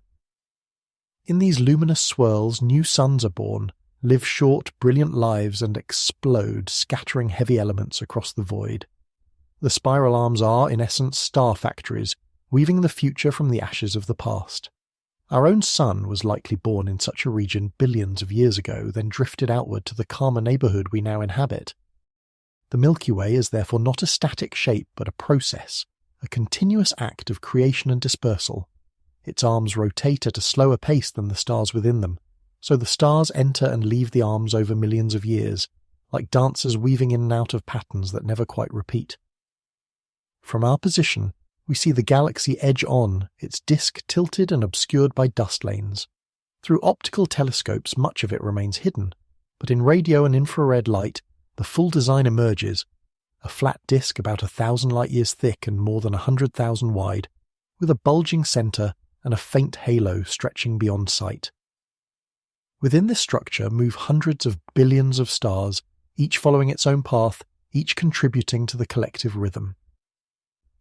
In these luminous swirls, new suns are born, live short, brilliant lives and explode, scattering heavy elements across the void. The spiral arms are, in essence, star factories, weaving the future from the ashes of the past. Our own sun was likely born in such a region billions of years ago, then drifted outward to the calmer neighbourhood we now inhabit. The Milky Way is therefore not a static shape but a process, a continuous act of creation and dispersal. Its arms rotate at a slower pace than the stars within them, so the stars enter and leave the arms over millions of years, like dancers weaving in and out of patterns that never quite repeat. From our position, we see the galaxy edge on, its disk tilted and obscured by dust lanes. Through optical telescopes, much of it remains hidden, but in radio and infrared light, the full design emerges, a flat disk about 1,000 light-years thick and more than 100,000 wide, with a bulging centre and a faint halo stretching beyond sight. Within this structure move hundreds of billions of stars, each following its own path, each contributing to the collective rhythm.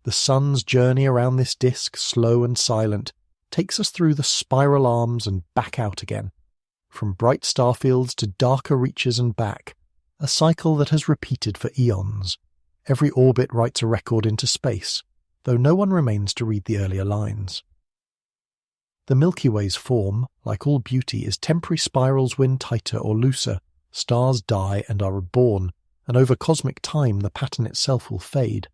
The sun's journey around this disk, slow and silent, takes us through the spiral arms and back out again, from bright starfields to darker reaches and back, a cycle that has repeated for eons. Every orbit writes a record into space, though no one remains to read the earlier lines. The Milky Way's form, like all beauty, is temporary spirals when tighter or looser, stars die and are reborn, and over cosmic time the pattern itself will fade.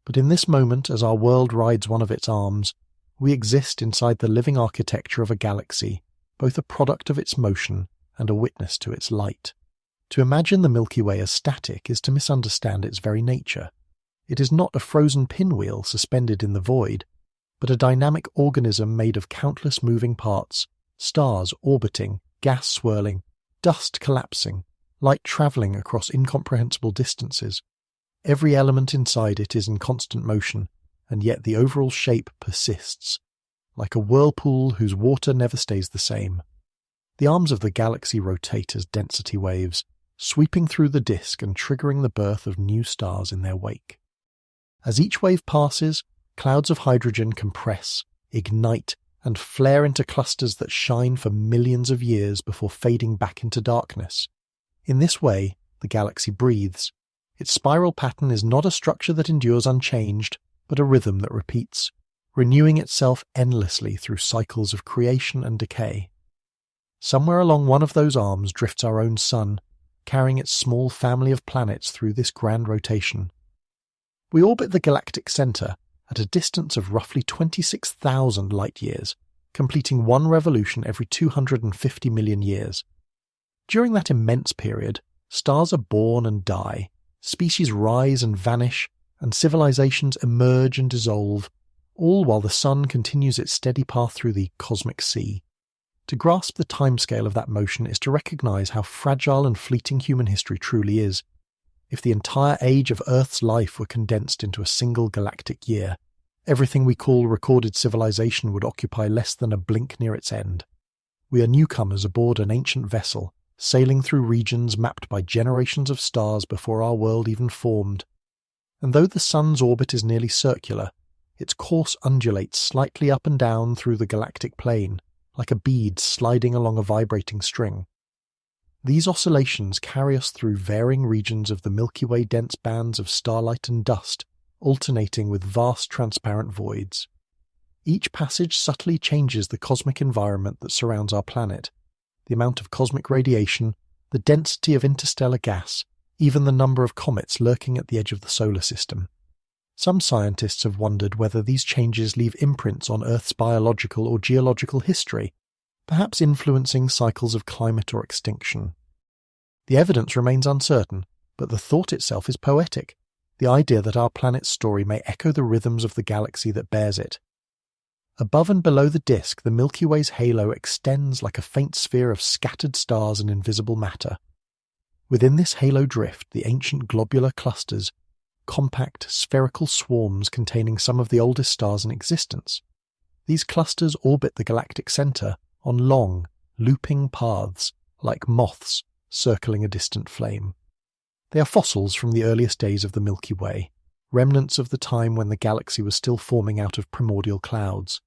But in this moment, as our world rides one of its arms, we exist inside the living architecture of a galaxy, both a product of its motion and a witness to its light. To imagine the Milky Way as static is to misunderstand its very nature. It is not a frozen pinwheel suspended in the void, but a dynamic organism made of countless moving parts, stars orbiting, gas swirling, dust collapsing, light travelling across incomprehensible distances. Every element inside it is in constant motion, and yet the overall shape persists, like a whirlpool whose water never stays the same. The arms of the galaxy rotate as density waves, sweeping through the disk and triggering the birth of new stars in their wake. As each wave passes, clouds of hydrogen compress, ignite, and flare into clusters that shine for millions of years before fading back into darkness. In this way, the galaxy breathes. Its spiral pattern is not a structure that endures unchanged, but a rhythm that repeats, renewing itself endlessly through cycles of creation and decay. Somewhere along one of those arms drifts our own sun, carrying its small family of planets through this grand rotation. We orbit the galactic centre at a distance of roughly 26,000 light-years, completing one revolution every 250 million years. During that immense period, stars are born and die, species rise and vanish, and civilizations emerge and dissolve, all while the sun continues its steady path through the cosmic sea. To grasp the timescale of that motion is to recognize how fragile and fleeting human history truly is. If the entire age of Earth's life were condensed into a single galactic year, everything we call recorded civilization would occupy less than a blink near its end. We are newcomers aboard an ancient vessel, sailing through regions mapped by generations of stars before our world even formed. And though the sun's orbit is nearly circular, its course undulates slightly up and down through the galactic plane, like a bead sliding along a vibrating string. These oscillations carry us through varying regions of the Milky Way dense bands of starlight and dust, alternating with vast transparent voids. Each passage subtly changes the cosmic environment that surrounds our planet, the amount of cosmic radiation, the density of interstellar gas, even the number of comets lurking at the edge of the solar system. Some scientists have wondered whether these changes leave imprints on Earth's biological or geological history, perhaps influencing cycles of climate or extinction. The evidence remains uncertain, but the thought itself is poetic, the idea that our planet's story may echo the rhythms of the galaxy that bears it. Above and below the disk, the Milky Way's halo extends like a faint sphere of scattered stars and invisible matter. Within this halo drift, the ancient globular clusters, compact spherical swarms containing some of the oldest stars in existence. These clusters orbit the galactic center on long, looping paths, like moths circling a distant flame. They are fossils from the earliest days of the Milky Way, remnants of the time when the galaxy was still forming out of primordial clouds.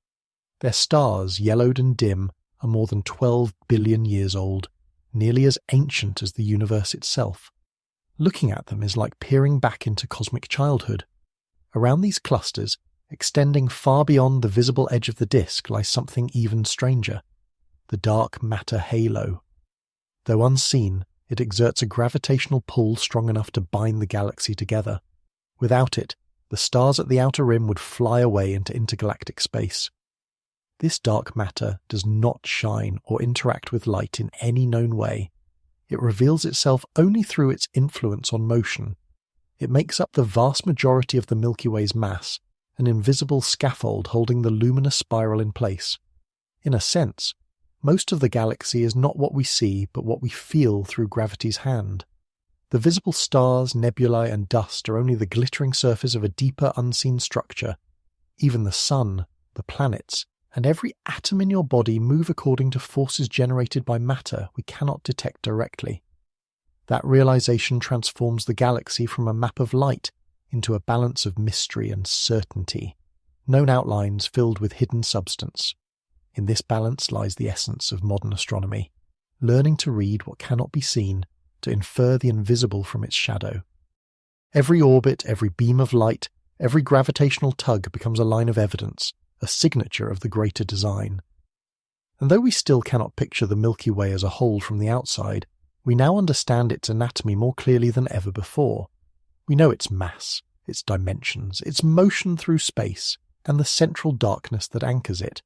Their stars, yellowed and dim, are more than 12 billion years old, nearly as ancient as the universe itself. Looking at them is like peering back into cosmic childhood. Around these clusters, extending far beyond the visible edge of the disk, lies something even stranger: the dark matter halo. Though unseen, it exerts a gravitational pull strong enough to bind the galaxy together. Without it, the stars at the outer rim would fly away into intergalactic space. This dark matter does not shine or interact with light in any known way. It reveals itself only through its influence on motion. It makes up the vast majority of the Milky Way's mass, an invisible scaffold holding the luminous spiral in place. In a sense, most of the galaxy is not what we see but what we feel through gravity's hand. The visible stars, nebulae, and dust are only the glittering surface of a deeper unseen structure. Even the sun, the planets, and every atom in your body move according to forces generated by matter we cannot detect directly. That realization transforms the galaxy from a map of light into a balance of mystery and certainty, known outlines filled with hidden substance. In this balance lies the essence of modern astronomy, learning to read what cannot be seen, to infer the invisible from its shadow. Every orbit, every beam of light, every gravitational tug becomes a line of evidence, a signature of the greater design. And though we still cannot picture the Milky Way as a whole from the outside, we now understand its anatomy more clearly than ever before. We know its mass, its dimensions, its motion through space, and the central darkness that anchors it.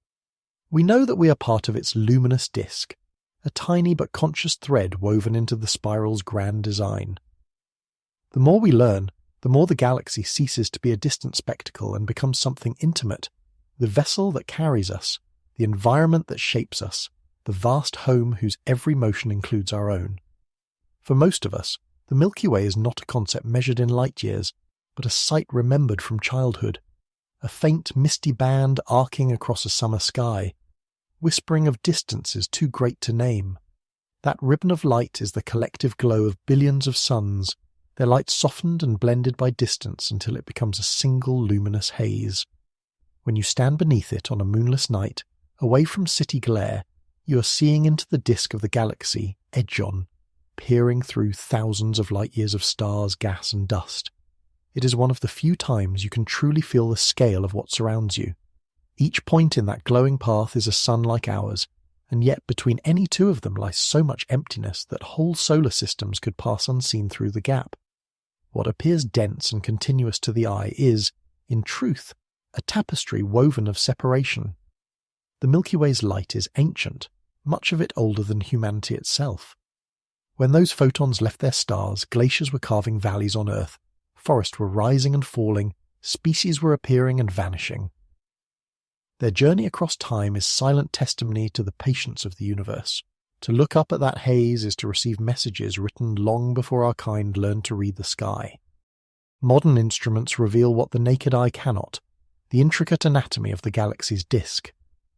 We know that we are part of its luminous disk, a tiny but conscious thread woven into the spiral's grand design. The more we learn, the more the galaxy ceases to be a distant spectacle and becomes something intimate, the vessel that carries us, the environment that shapes us, the vast home whose every motion includes our own. For most of us, the Milky Way is not a concept measured in light years, but a sight remembered from childhood, a faint misty band arcing across a summer sky, whispering of distances too great to name. That ribbon of light is the collective glow of billions of suns, their light softened and blended by distance until it becomes a single luminous haze. When you stand beneath it on a moonless night, away from city glare, you are seeing into the disk of the galaxy, edge on, peering through thousands of light years of stars, gas, and dust. It is one of the few times you can truly feel the scale of what surrounds you. Each point in that glowing path is a sun like ours, and yet between any two of them lies so much emptiness that whole solar systems could pass unseen through the gap. What appears dense and continuous to the eye is, in truth, a tapestry woven of separation. The Milky Way's light is ancient, much of it older than humanity itself. When those photons left their stars, glaciers were carving valleys on Earth, forests were rising and falling, species were appearing and vanishing. Their journey across time is silent testimony to the patience of the universe. To look up at that haze is to receive messages written long before our kind learned to read the sky. Modern instruments reveal what the naked eye cannot, the intricate anatomy of the galaxy's disk.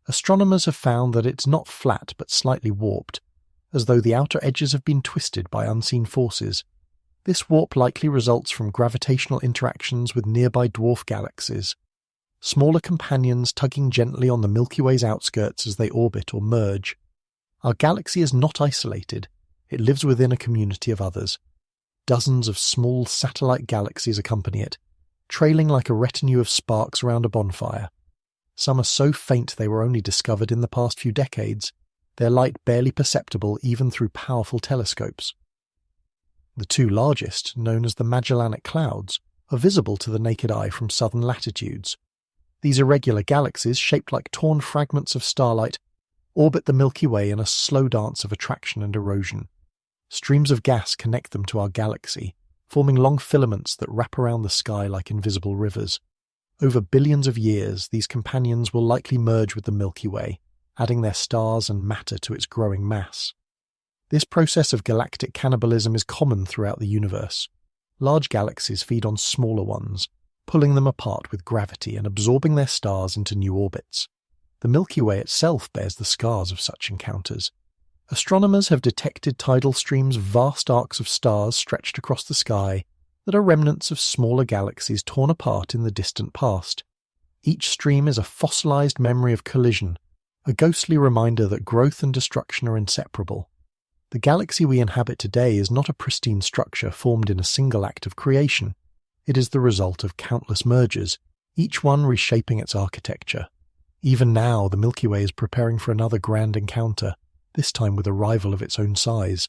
Astronomers have found that it's not flat but slightly warped, as though the outer edges have been twisted by unseen forces. This warp likely results from gravitational interactions with nearby dwarf galaxies, smaller companions tugging gently on the Milky Way's outskirts as they orbit or merge. Our galaxy is not isolated, it lives within a community of others. Dozens of small satellite galaxies accompany it, trailing like a retinue of sparks around a bonfire. Some are so faint they were only discovered in the past few decades, their light barely perceptible even through powerful telescopes. The two largest, known as the Magellanic Clouds, are visible to the naked eye from southern latitudes. These irregular galaxies, shaped like torn fragments of starlight, orbit the Milky Way in a slow dance of attraction and erosion. Streams of gas connect them to our galaxy, forming long filaments that wrap around the sky like invisible rivers. Over billions of years, these companions will likely merge with the Milky Way, adding their stars and matter to its growing mass. This process of galactic cannibalism is common throughout the universe. Large galaxies feed on smaller ones, pulling them apart with gravity and absorbing their stars into new orbits. The Milky Way itself bears the scars of such encounters. Astronomers have detected tidal streams of vast arcs of stars stretched across the sky that are remnants of smaller galaxies torn apart in the distant past. Each stream is a fossilized memory of collision, a ghostly reminder that growth and destruction are inseparable. The galaxy we inhabit today is not a pristine structure formed in a single act of creation. It is the result of countless mergers, each one reshaping its architecture. Even now, the Milky Way is preparing for another grand encounter, this time with a rival of its own size.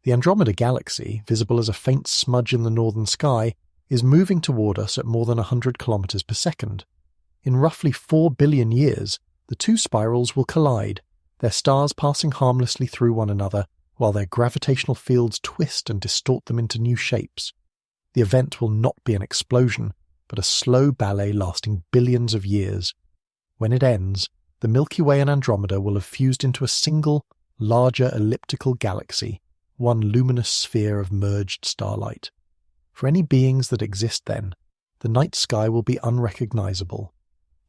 The Andromeda Galaxy, visible as a faint smudge in the northern sky, is moving toward us at more than 100 kilometers per second. In roughly 4 billion years, the two spirals will collide, their stars passing harmlessly through one another, while their gravitational fields twist and distort them into new shapes. The event will not be an explosion, but a slow ballet lasting billions of years. When it ends, the Milky Way and Andromeda will have fused into a single, larger elliptical galaxy, one luminous sphere of merged starlight. For any beings that exist then, the night sky will be unrecognizable.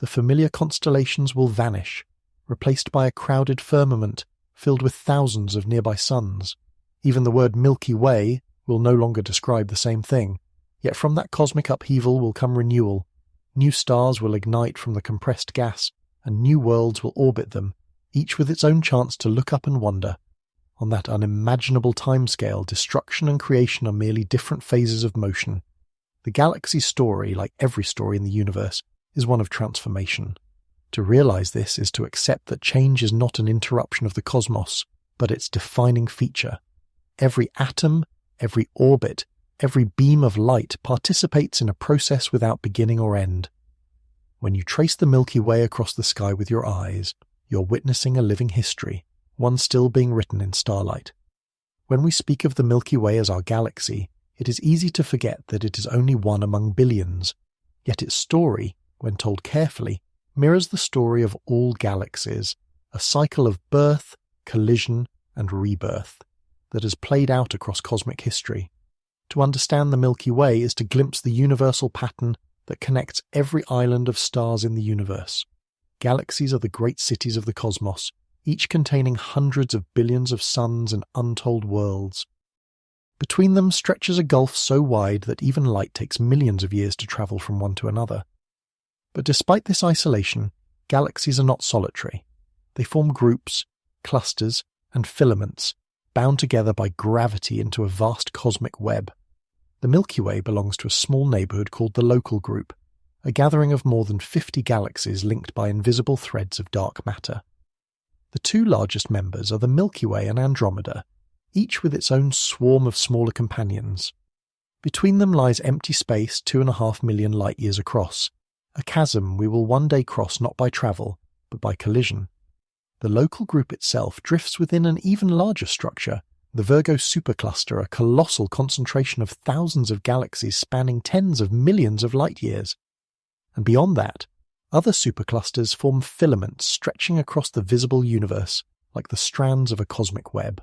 The familiar constellations will vanish, replaced by a crowded firmament filled with thousands of nearby suns. Even the word Milky Way will no longer describe the same thing, yet from that cosmic upheaval will come renewal. New stars will ignite from the compressed gas, and new worlds will orbit them, each with its own chance to look up and wonder. On that unimaginable timescale, destruction and creation are merely different phases of motion. The galaxy's story, like every story in the universe, is one of transformation. To realize this is to accept that change is not an interruption of the cosmos, but its defining feature. Every atom, every orbit, every beam of light participates in a process without beginning or end. When you trace the Milky Way across the sky with your eyes, you're witnessing a living history, one still being written in starlight. When we speak of the Milky Way as our galaxy, it is easy to forget that it is only one among billions. Yet its story, when told carefully, mirrors the story of all galaxies, a cycle of birth, collision, and rebirth that has played out across cosmic history. To understand the Milky Way is to glimpse the universal pattern that connects every island of stars in the universe. Galaxies are the great cities of the cosmos, each containing hundreds of billions of suns and untold worlds. Between them stretches a gulf so wide that even light takes millions of years to travel from one to another. But despite this isolation, galaxies are not solitary. They form groups, clusters, and filaments, bound together by gravity into a vast cosmic web. The Milky Way belongs to a small neighborhood called the Local Group, a gathering of more than 50 galaxies linked by invisible threads of dark matter. The two largest members are the Milky Way and Andromeda, each with its own swarm of smaller companions. Between them lies empty space 2.5 million light-years across, a chasm we will one day cross not by travel, but by collision. The Local Group itself drifts within an even larger structure, The Virgo supercluster, a colossal concentration of thousands of galaxies spanning tens of millions of light-years. And beyond that, other superclusters form filaments stretching across the visible universe, like the strands of a cosmic web.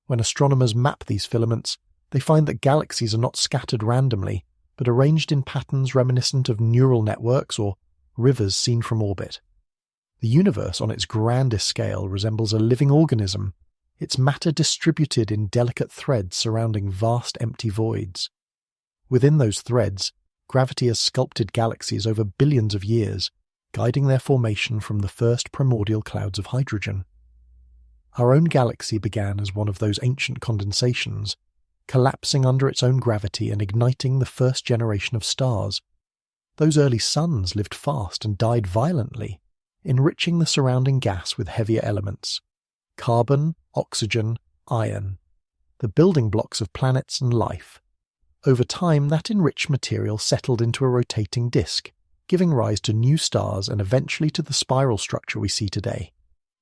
When astronomers map these filaments, they find that galaxies are not scattered randomly, but arranged in patterns reminiscent of neural networks or rivers seen from orbit. The universe on its grandest scale resembles a living organism, its matter distributed in delicate threads surrounding vast empty voids. Within those threads, gravity has sculpted galaxies over billions of years, guiding their formation from the first primordial clouds of hydrogen. Our own galaxy began as one of those ancient condensations, collapsing under its own gravity and igniting the first generation of stars. Those early suns lived fast and died violently, enriching the surrounding gas with heavier elements: carbon, oxygen, iron, the building blocks of planets and life. Over time, that enriched material settled into a rotating disk, giving rise to new stars and eventually to the spiral structure we see today.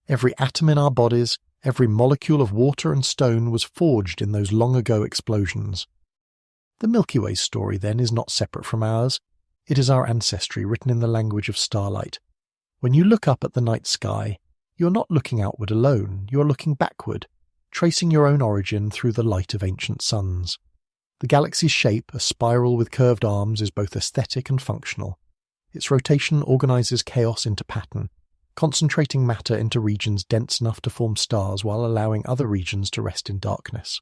Every atom in our bodies, every molecule of water and stone was forged in those long-ago explosions. The Milky Way's story, then, is not separate from ours. It is our ancestry written in the language of starlight. When you look up at the night sky, you are not looking outward alone, you are looking backward, tracing your own origin through the light of ancient suns. The galaxy's shape, a spiral with curved arms, is both aesthetic and functional. Its rotation organizes chaos into pattern, concentrating matter into regions dense enough to form stars while allowing other regions to rest in darkness.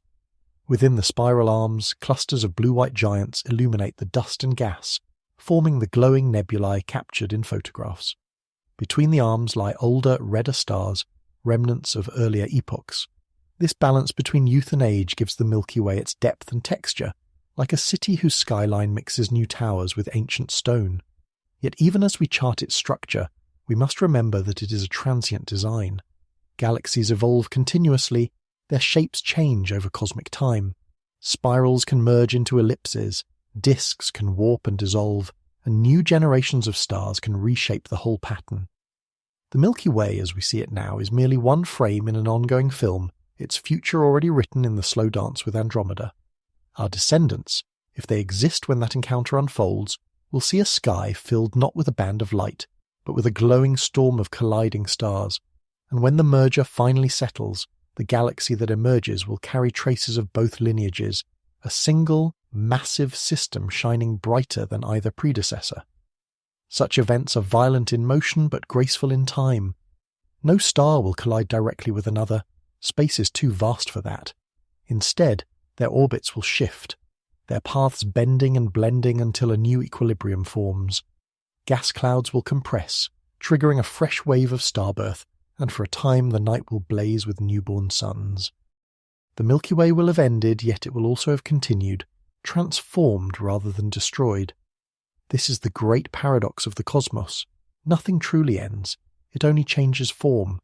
Within the spiral arms, clusters of blue-white giants illuminate the dust and gas, forming the glowing nebulae captured in photographs. Between the arms lie older, redder stars, remnants of earlier epochs. This balance between youth and age gives the Milky Way its depth and texture, like a city whose skyline mixes new towers with ancient stone. Yet even as we chart its structure, we must remember that it is a transient design. Galaxies evolve continuously, their shapes change over cosmic time. Spirals can merge into ellipses, disks can warp and dissolve, and new generations of stars can reshape the whole pattern. The Milky Way, as we see it now, is merely one frame in an ongoing film, its future already written in the slow dance with Andromeda. Our descendants, if they exist when that encounter unfolds, will see a sky filled not with a band of light, but with a glowing storm of colliding stars, and when the merger finally settles, the galaxy that emerges will carry traces of both lineages, a single, massive system shining brighter than either predecessor. Such events are violent in motion but graceful in time. No star will collide directly with another. Space is too vast for that. Instead, their orbits will shift, their paths bending and blending until a new equilibrium forms. Gas clouds will compress, triggering a fresh wave of starbirth, and for a time the night will blaze with newborn suns. The Milky Way will have ended, yet it will also have continued, transformed rather than destroyed. This is the great paradox of the cosmos. Nothing truly ends, it only changes form.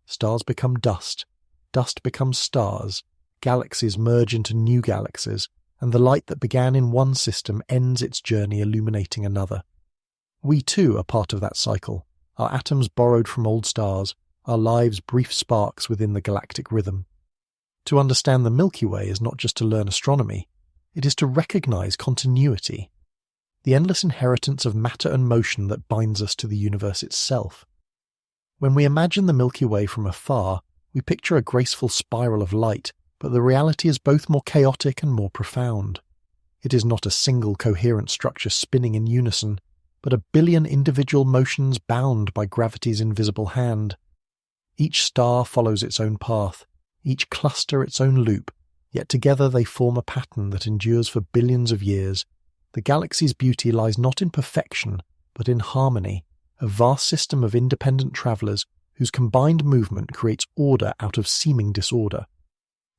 Stars become dust, dust becomes stars, galaxies merge into new galaxies, and the light that began in one system ends its journey illuminating another. We too are part of that cycle, our atoms borrowed from old stars, our lives brief sparks within the galactic rhythm. To understand the Milky Way is not just to learn astronomy, it is to recognize continuity, the endless inheritance of matter and motion that binds us to the universe itself. When we imagine the Milky Way from afar, we picture a graceful spiral of light, but the reality is both more chaotic and more profound. It is not a single coherent structure spinning in unison, but a billion individual motions bound by gravity's invisible hand. Each star follows its own path, each cluster its own loop, yet together they form a pattern that endures for billions of years. The galaxy's beauty lies not in perfection, but in harmony, a vast system of independent travellers whose combined movement creates order out of seeming disorder.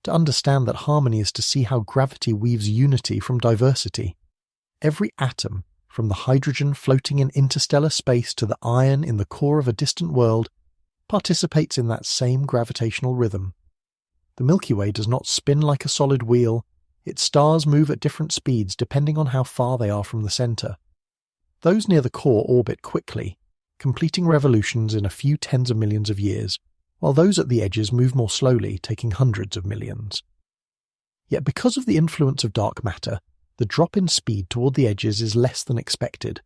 To understand that harmony is to see how gravity weaves unity from diversity. Every atom, from the hydrogen floating in interstellar space to the iron in the core of a distant world, participates in that same gravitational rhythm. The Milky Way does not spin like a solid wheel, its stars move at different speeds depending on how far they are from the centre. Those near the core orbit quickly, completing revolutions in a few tens of millions of years, while those at the edges move more slowly, taking hundreds of millions. Yet because of the influence of dark matter, the drop in speed toward the edges is less than expected.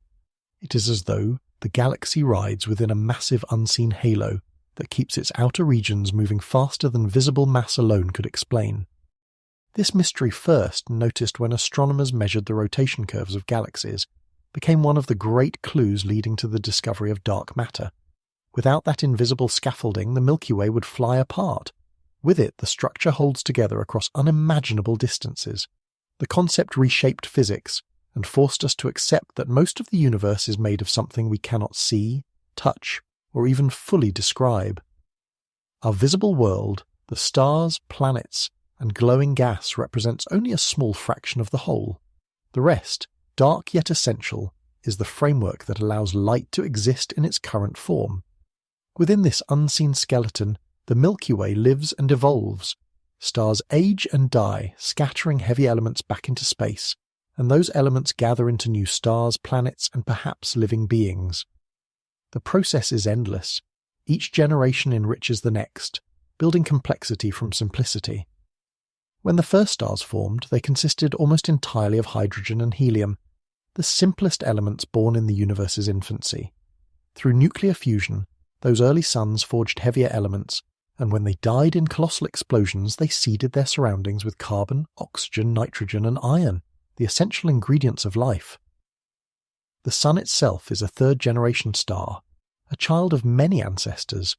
It is as though the galaxy rides within a massive unseen halo that keeps its outer regions moving faster than visible mass alone could explain. This mystery, first noticed when astronomers measured the rotation curves of galaxies, became one of the great clues leading to the discovery of dark matter. Without that invisible scaffolding, the Milky Way would fly apart. With it, the structure holds together across unimaginable distances. The concept reshaped physics and forced us to accept that most of the universe is made of something we cannot see, touch, or even fully describe. Our visible world, the stars, planets, and glowing gas represents only a small fraction of the whole. The rest, dark yet essential, is the framework that allows light to exist in its current form. Within this unseen skeleton, the Milky Way lives and evolves. Stars age and die, scattering heavy elements back into space, and those elements gather into new stars, planets, and perhaps living beings. The process is endless. Each generation enriches the next, building complexity from simplicity. When the first stars formed, they consisted almost entirely of hydrogen and helium, the simplest elements born in the universe's infancy. Through nuclear fusion, those early suns forged heavier elements, and when they died in colossal explosions, they seeded their surroundings with carbon, oxygen, nitrogen, and iron, the essential ingredients of life. The Sun itself is a third-generation star, a child of many ancestors.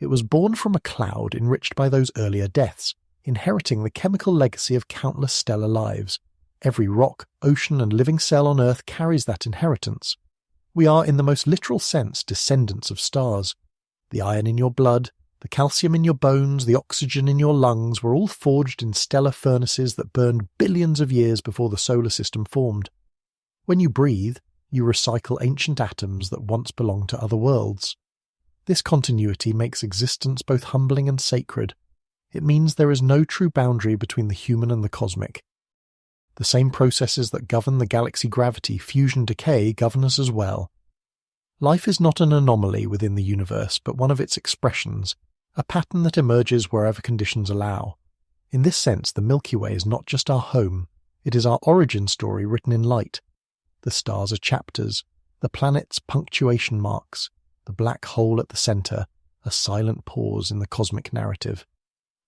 It was born from a cloud enriched by those earlier deaths, inheriting the chemical legacy of countless stellar lives. Every rock, ocean, and living cell on Earth carries that inheritance. We are, in the most literal sense, descendants of stars. The iron in your blood, the calcium in your bones, the oxygen in your lungs were all forged in stellar furnaces that burned billions of years before the solar system formed. When you breathe, you recycle ancient atoms that once belonged to other worlds. This continuity makes existence both humbling and sacred. It means there is no true boundary between the human and the cosmic. The same processes that govern the galaxy gravity, fusion, decay govern us as well. Life is not an anomaly within the universe, but one of its expressions, a pattern that emerges wherever conditions allow. In this sense, the Milky Way is not just our home, it is our origin story written in light. The stars are chapters, the planets punctuation marks, the black hole at the centre, a silent pause in the cosmic narrative.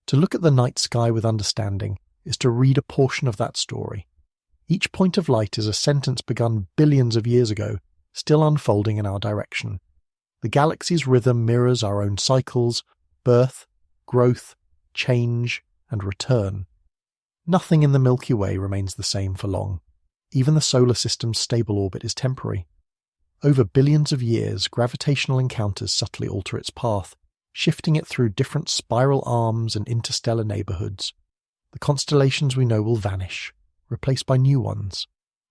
To look at the night sky with understanding is to read a portion of that story. Each point of light is a sentence begun billions of years ago, still unfolding in our direction. The galaxy's rhythm mirrors our own cycles, birth, growth, change, and return. Nothing in the Milky Way remains the same for long. Even the solar system's stable orbit is temporary. Over billions of years, gravitational encounters subtly alter its path, shifting it through different spiral arms and interstellar neighborhoods. The constellations we know will vanish, replaced by new ones.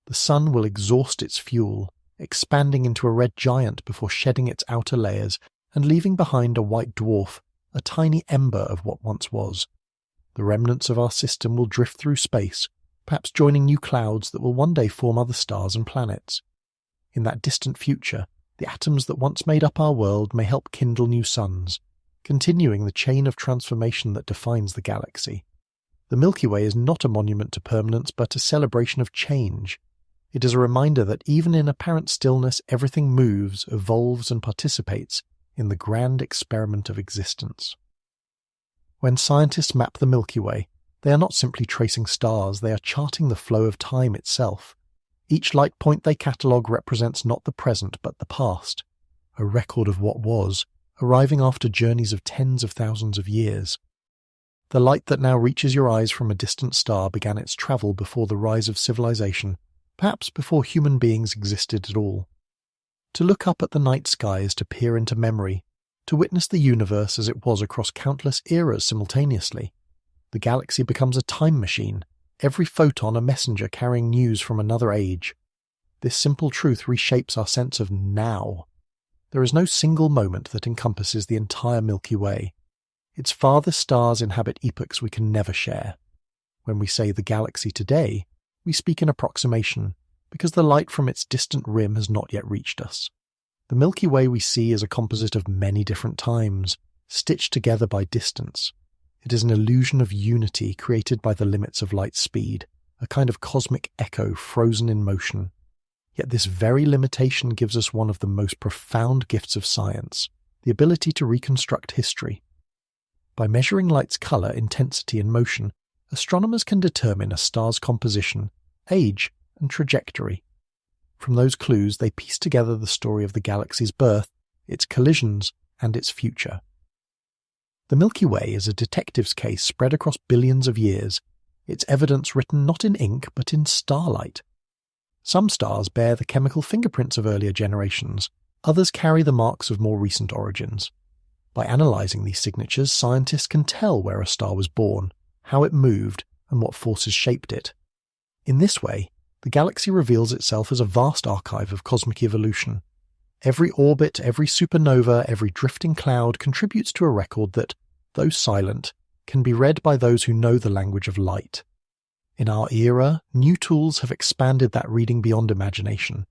The sun will exhaust its fuel, expanding into a red giant before shedding its outer layers and leaving behind a white dwarf, a tiny ember of what once was. The remnants of our system will drift through space, perhaps joining new clouds that will one day form other stars and planets. In that distant future, the atoms that once made up our world may help kindle new suns, continuing the chain of transformation that defines the galaxy. The Milky Way is not a monument to permanence, but a celebration of change. It is a reminder that even in apparent stillness, everything moves, evolves, and participates in the grand experiment of existence. When scientists map the Milky Way, they are not simply tracing stars, they are charting the flow of time itself. Each light point they catalogue represents not the present but the past, a record of what was, arriving after journeys of tens of thousands of years. The light that now reaches your eyes from a distant star began its travel before the rise of civilization, perhaps before human beings existed at all. To look up at the night sky is to peer into memory, to witness the universe as it was across countless eras simultaneously. The galaxy becomes a time machine, every photon a messenger carrying news from another age. This simple truth reshapes our sense of now. There is no single moment that encompasses the entire Milky Way. Its farthest stars inhabit epochs we can never share. When we say the galaxy today, we speak in approximation, because the light from its distant rim has not yet reached us. The Milky Way we see is a composite of many different times, stitched together by distance. It is an illusion of unity created by the limits of light speed, a kind of cosmic echo frozen in motion. Yet this very limitation gives us one of the most profound gifts of science, the ability to reconstruct history. By measuring light's color, intensity, and motion, astronomers can determine a star's composition, age, and trajectory. From those clues, they piece together the story of the galaxy's birth, its collisions, and its future. The Milky Way is a detective's case spread across billions of years, its evidence written not in ink but in starlight. Some stars bear the chemical fingerprints of earlier generations, others carry the marks of more recent origins. By analysing these signatures, scientists can tell where a star was born, how it moved, and what forces shaped it. In this way, the galaxy reveals itself as a vast archive of cosmic evolution. Every orbit, every supernova, every drifting cloud contributes to a record that, though silent, can be read by those who know the language of light. In our era, new tools have expanded that reading beyond imagination.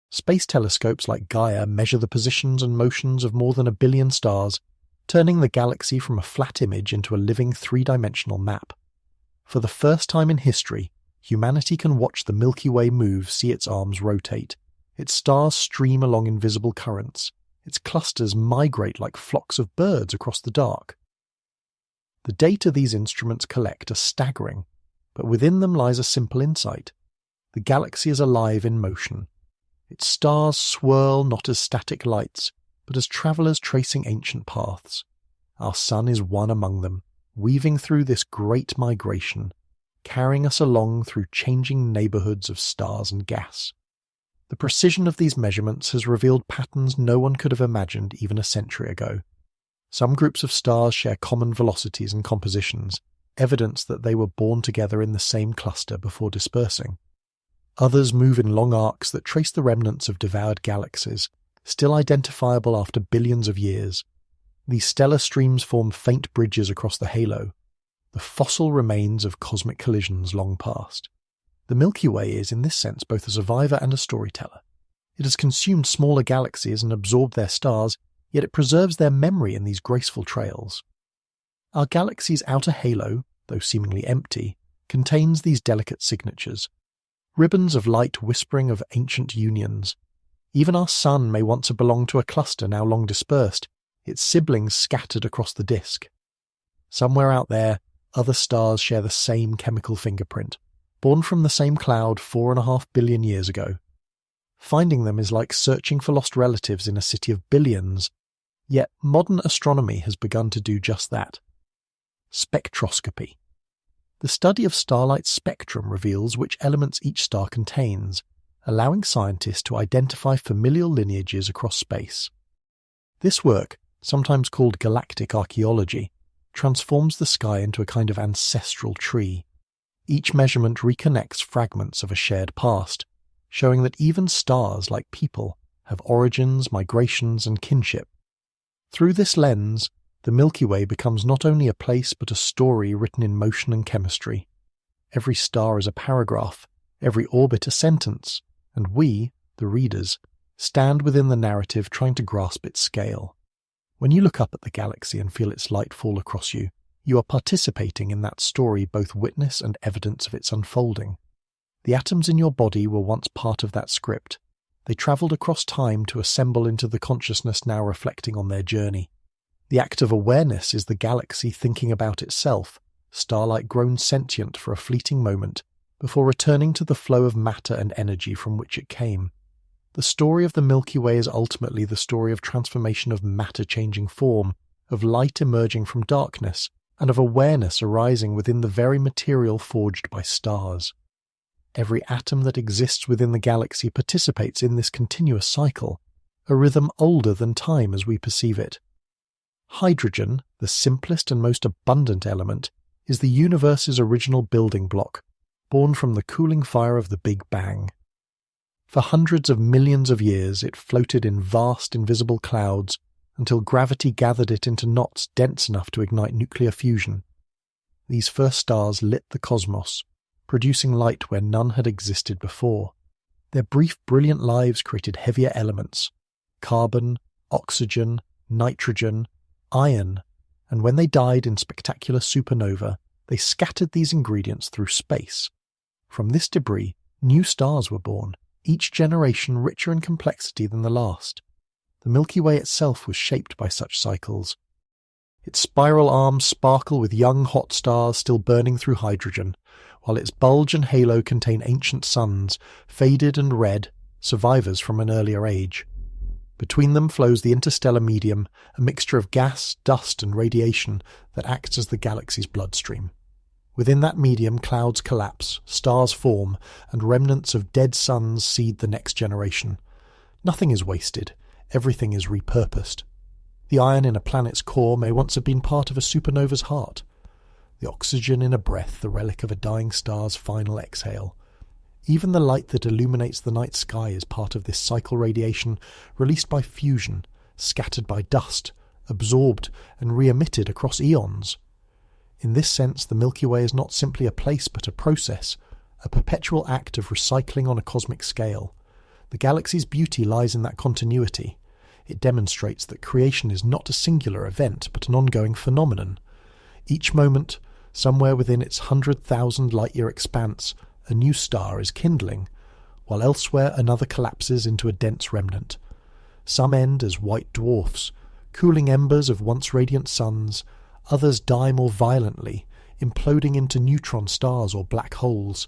Space telescopes like Gaia measure the positions and motions of more than 1 billion stars, turning the galaxy from a flat image into a living three-dimensional map. For the first time in history, humanity can watch the Milky Way move, see its arms rotate, its stars stream along invisible currents, its clusters migrate like flocks of birds across the dark. The data these instruments collect are staggering, but within them lies a simple insight. The galaxy is alive in motion. Its stars swirl not as static lights, but as travellers tracing ancient paths. Our sun is one among them, weaving through this great migration, carrying us along through changing neighbourhoods of stars and gas. The precision of these measurements has revealed patterns no one could have imagined even a century ago. Some groups of stars share common velocities and compositions, evidence that they were born together in the same cluster before dispersing. Others move in long arcs that trace the remnants of devoured galaxies, still identifiable after billions of years. These stellar streams form faint bridges across the halo, the fossil remains of cosmic collisions long past. The Milky Way is, in this sense, both a survivor and a storyteller. It has consumed smaller galaxies and absorbed their stars, yet it preserves their memory in these graceful trails. Our galaxy's outer halo, though seemingly empty, contains these delicate signatures, ribbons of light whispering of ancient unions. Even our sun may once have belonged to a cluster now long dispersed, its siblings scattered across the disk. Somewhere out there, other stars share the same chemical fingerprint, born from the same cloud 4.5 billion years ago. Finding them is like searching for lost relatives in a city of billions, yet modern astronomy has begun to do just that. Spectroscopy. The study of starlight's spectrum reveals which elements each star contains, allowing scientists to identify familial lineages across space. This work, sometimes called galactic archaeology, transforms the sky into a kind of ancestral tree. Each measurement reconnects fragments of a shared past, showing that even stars, like people, have origins, migrations, and kinship. Through this lens, the Milky Way becomes not only a place but a story written in motion and chemistry. Every star is a paragraph, every orbit a sentence, and we, the readers, stand within the narrative trying to grasp its scale. When you look up at the galaxy and feel its light fall across you, you are participating in that story, both witness and evidence of its unfolding. The atoms in your body were once part of that script. They travelled across time to assemble into the consciousness now reflecting on their journey. The act of awareness is the galaxy thinking about itself, starlight grown sentient for a fleeting moment, before returning to the flow of matter and energy from which it came. The story of the Milky Way is ultimately the story of transformation of matter changing form, of light emerging from darkness, and of awareness arising within the very material forged by stars. Every atom that exists within the galaxy participates in this continuous cycle, a rhythm older than time as we perceive it. Hydrogen, the simplest and most abundant element, is the universe's original building block, born from the cooling fire of the Big Bang. For hundreds of millions of years it floated in vast invisible clouds until gravity gathered it into knots dense enough to ignite nuclear fusion. These first stars lit the cosmos, producing light where none had existed before. Their brief, brilliant lives created heavier elements, carbon, oxygen, nitrogen, iron, and when they died in spectacular supernova, they scattered these ingredients through space. From this debris, new stars were born, each generation richer in complexity than the last. The Milky Way itself was shaped by such cycles. Its spiral arms sparkle with young hot stars still burning through hydrogen, while its bulge and halo contain ancient suns, faded and red, survivors from an earlier age. Between them flows the interstellar medium, a mixture of gas, dust and radiation that acts as the galaxy's bloodstream. Within that medium, clouds collapse, stars form, and remnants of dead suns seed the next generation. Nothing is wasted, everything is repurposed. The iron in a planet's core may once have been part of a supernova's heart. The oxygen in a breath, the relic of a dying star's final exhale. Even the light that illuminates the night sky is part of this cycle radiation released by fusion, scattered by dust, absorbed and re-emitted across eons. In this sense, the Milky Way is not simply a place but a process, a perpetual act of recycling on a cosmic scale. The galaxy's beauty lies in that continuity. It demonstrates that creation is not a singular event but an ongoing phenomenon. Each moment, somewhere within its 100,000 light-year expanse, a new star is kindling, while elsewhere another collapses into a dense remnant. Some end as white dwarfs, cooling embers of once radiant suns. Others die more violently, imploding into neutron stars or black holes.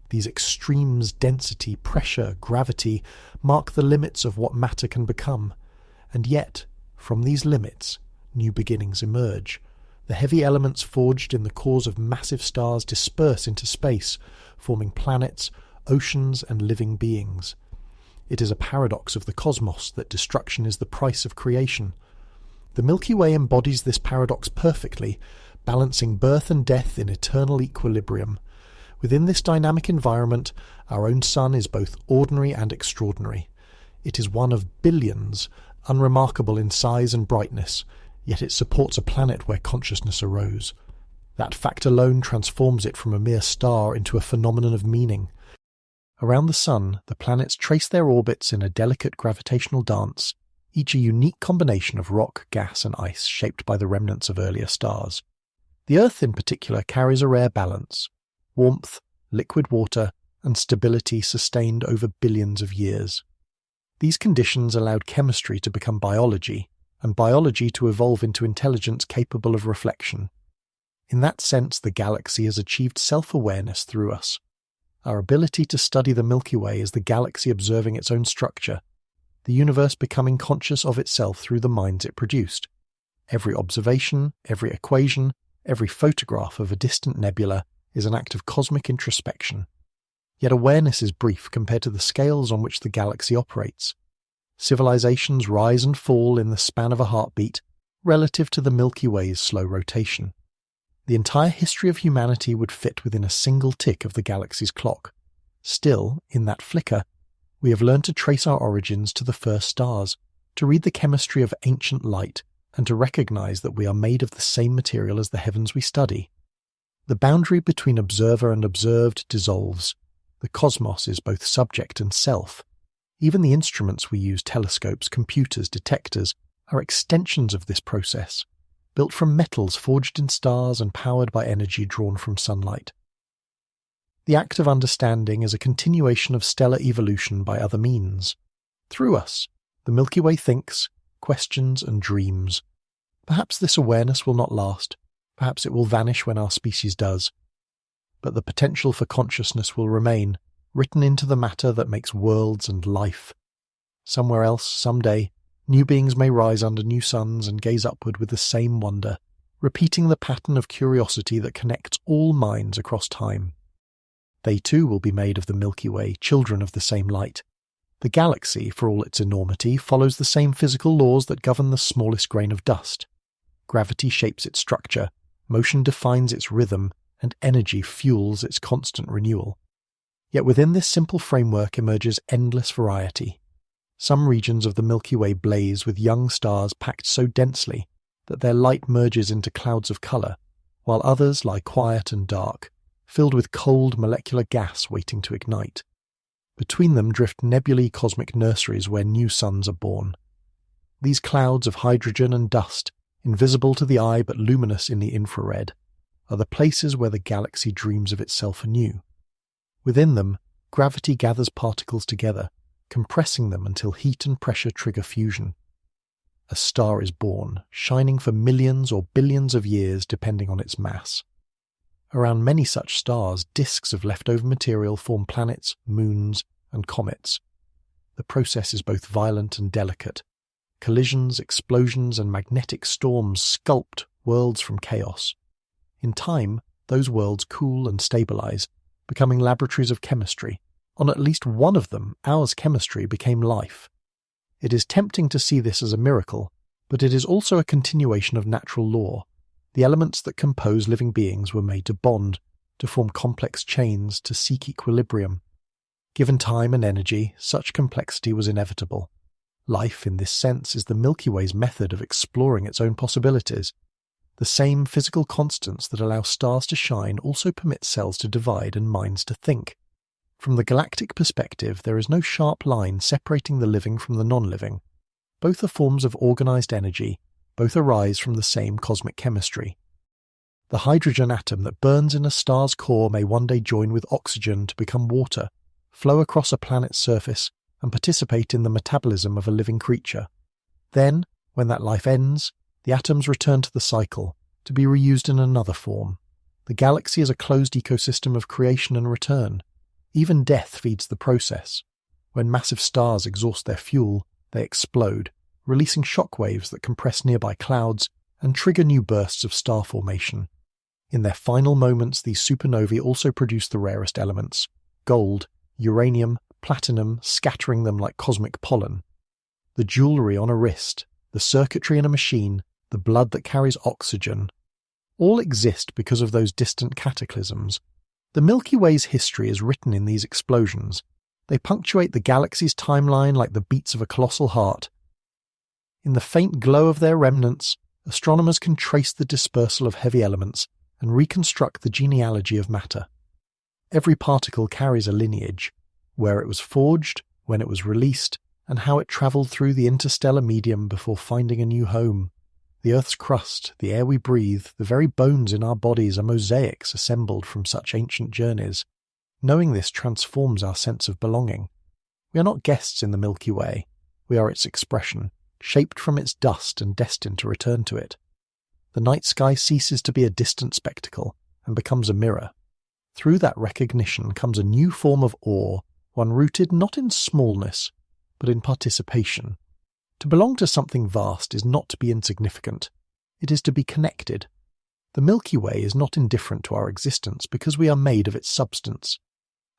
These extremes, density, pressure, gravity, mark the limits of what matter can become. And yet, from these limits, new beginnings emerge. The heavy elements forged in the cores of massive stars disperse into space, forming planets, oceans, and living beings. It is a paradox of the cosmos that destruction is the price of creation. The Milky Way embodies this paradox perfectly, balancing birth and death in eternal equilibrium. Within this dynamic environment, our own sun is both ordinary and extraordinary. It is one of billions, unremarkable in size and brightness, yet it supports a planet where consciousness arose. That fact alone transforms it from a mere star into a phenomenon of meaning. Around the sun, the planets trace their orbits in a delicate gravitational dance, each a unique combination of rock, gas and ice shaped by the remnants of earlier stars. The Earth in particular carries a rare balance: warmth, liquid water, and stability sustained over billions of years. These conditions allowed chemistry to become biology, and biology to evolve into intelligence capable of reflection. In that sense, the galaxy has achieved self-awareness through us. Our ability to study the Milky Way is the galaxy observing its own structure, the universe becoming conscious of itself through the minds it produced. Every observation, every equation, every photograph of a distant nebula is an act of cosmic introspection. Yet awareness is brief compared to the scales on which the galaxy operates. Civilizations rise and fall in the span of a heartbeat, relative to the Milky Way's slow rotation. The entire history of humanity would fit within a single tick of the galaxy's clock. Still, in that flicker, we have learned to trace our origins to the first stars, to read the chemistry of ancient light, and to recognize that we are made of the same material as the heavens we study. The boundary between observer and observed dissolves. The cosmos is both subject and self. Even the instruments we use, telescopes, computers, detectors, are extensions of this process, built from metals forged in stars and powered by energy drawn from sunlight. The act of understanding is a continuation of stellar evolution by other means. Through us, the Milky Way thinks, questions, and dreams. Perhaps this awareness will not last. Perhaps it will vanish when our species does. But the potential for consciousness will remain, written into the matter that makes worlds and life. Somewhere else, someday, new beings may rise under new suns and gaze upward with the same wonder, repeating the pattern of curiosity that connects all minds across time. They too will be made of the Milky Way, children of the same light. The galaxy, for all its enormity, follows the same physical laws that govern the smallest grain of dust. Gravity shapes its structure, motion defines its rhythm, and energy fuels its constant renewal. Yet within this simple framework emerges endless variety. Some regions of the Milky Way blaze with young stars packed so densely that their light merges into clouds of colour, while others lie quiet and dark, filled with cold molecular gas waiting to ignite. Between them drift nebulae cosmic nurseries where new suns are born. These clouds of hydrogen and dust invisible to the eye but luminous in the infrared, are the places where the galaxy dreams of itself anew. Within them, gravity gathers particles together, compressing them until heat and pressure trigger fusion. A star is born, shining for millions or billions of years depending on its mass. Around many such stars, disks of leftover material form planets, moons, and comets. The process is both violent and delicate. Collisions, explosions, and magnetic storms sculpt worlds from chaos. In time, those worlds cool and stabilize, becoming laboratories of chemistry. On at least one of them, ours chemistry became life. It is tempting to see this as a miracle, but it is also a continuation of natural law. The elements that compose living beings were made to bond, to form complex chains, to seek equilibrium. Given time and energy, such complexity was inevitable. Life, in this sense, is the Milky Way's method of exploring its own possibilities. The same physical constants that allow stars to shine also permit cells to divide and minds to think. From the galactic perspective, there is no sharp line separating the living from the non-living. Both are forms of organized energy, both arise from the same cosmic chemistry. The hydrogen atom that burns in a star's core may one day join with oxygen to become water, flow across a planet's surface, and participate in the metabolism of a living creature. Then, when that life ends, the atoms return to the cycle, to be reused in another form. The galaxy is a closed ecosystem of creation and return. Even death feeds the process. When massive stars exhaust their fuel, they explode, releasing shock waves that compress nearby clouds and trigger new bursts of star formation. In their final moments, these supernovae also produce the rarest elements: gold, uranium, platinum, scattering them like cosmic pollen. The jewelry on a wrist, the circuitry in a machine, the blood that carries oxygen, all exist because of those distant cataclysms. The Milky Way's history is written in these explosions. They punctuate the galaxy's timeline like the beats of a colossal heart. In the faint glow of their remnants, astronomers can trace the dispersal of heavy elements and reconstruct the genealogy of matter. Every particle carries a lineage, where it was forged, when it was released, and how it travelled through the interstellar medium before finding a new home. The Earth's crust, the air we breathe, the very bones in our bodies are mosaics assembled from such ancient journeys. Knowing this transforms our sense of belonging. We are not guests in the Milky Way. We are its expression, shaped from its dust and destined to return to it. The night sky ceases to be a distant spectacle and becomes a mirror. Through that recognition comes a new form of awe, one rooted not in smallness, but in participation. To belong to something vast is not to be insignificant. It is to be connected. The Milky Way is not indifferent to our existence because we are made of its substance.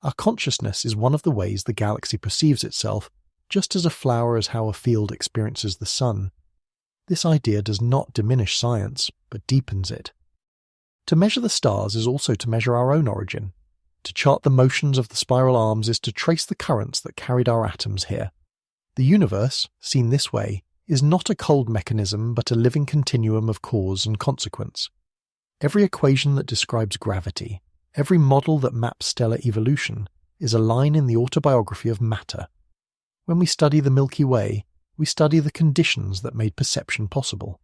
Our consciousness is one of the ways the galaxy perceives itself, just as a flower is how a field experiences the sun. This idea does not diminish science, but deepens it. To measure the stars is also to measure our own origin. To chart the motions of the spiral arms is to trace the currents that carried our atoms here. The universe, seen this way, is not a cold mechanism but a living continuum of cause and consequence. Every equation that describes gravity, every model that maps stellar evolution, is a line in the autobiography of matter. When we study the Milky Way, we study the conditions that made perception possible.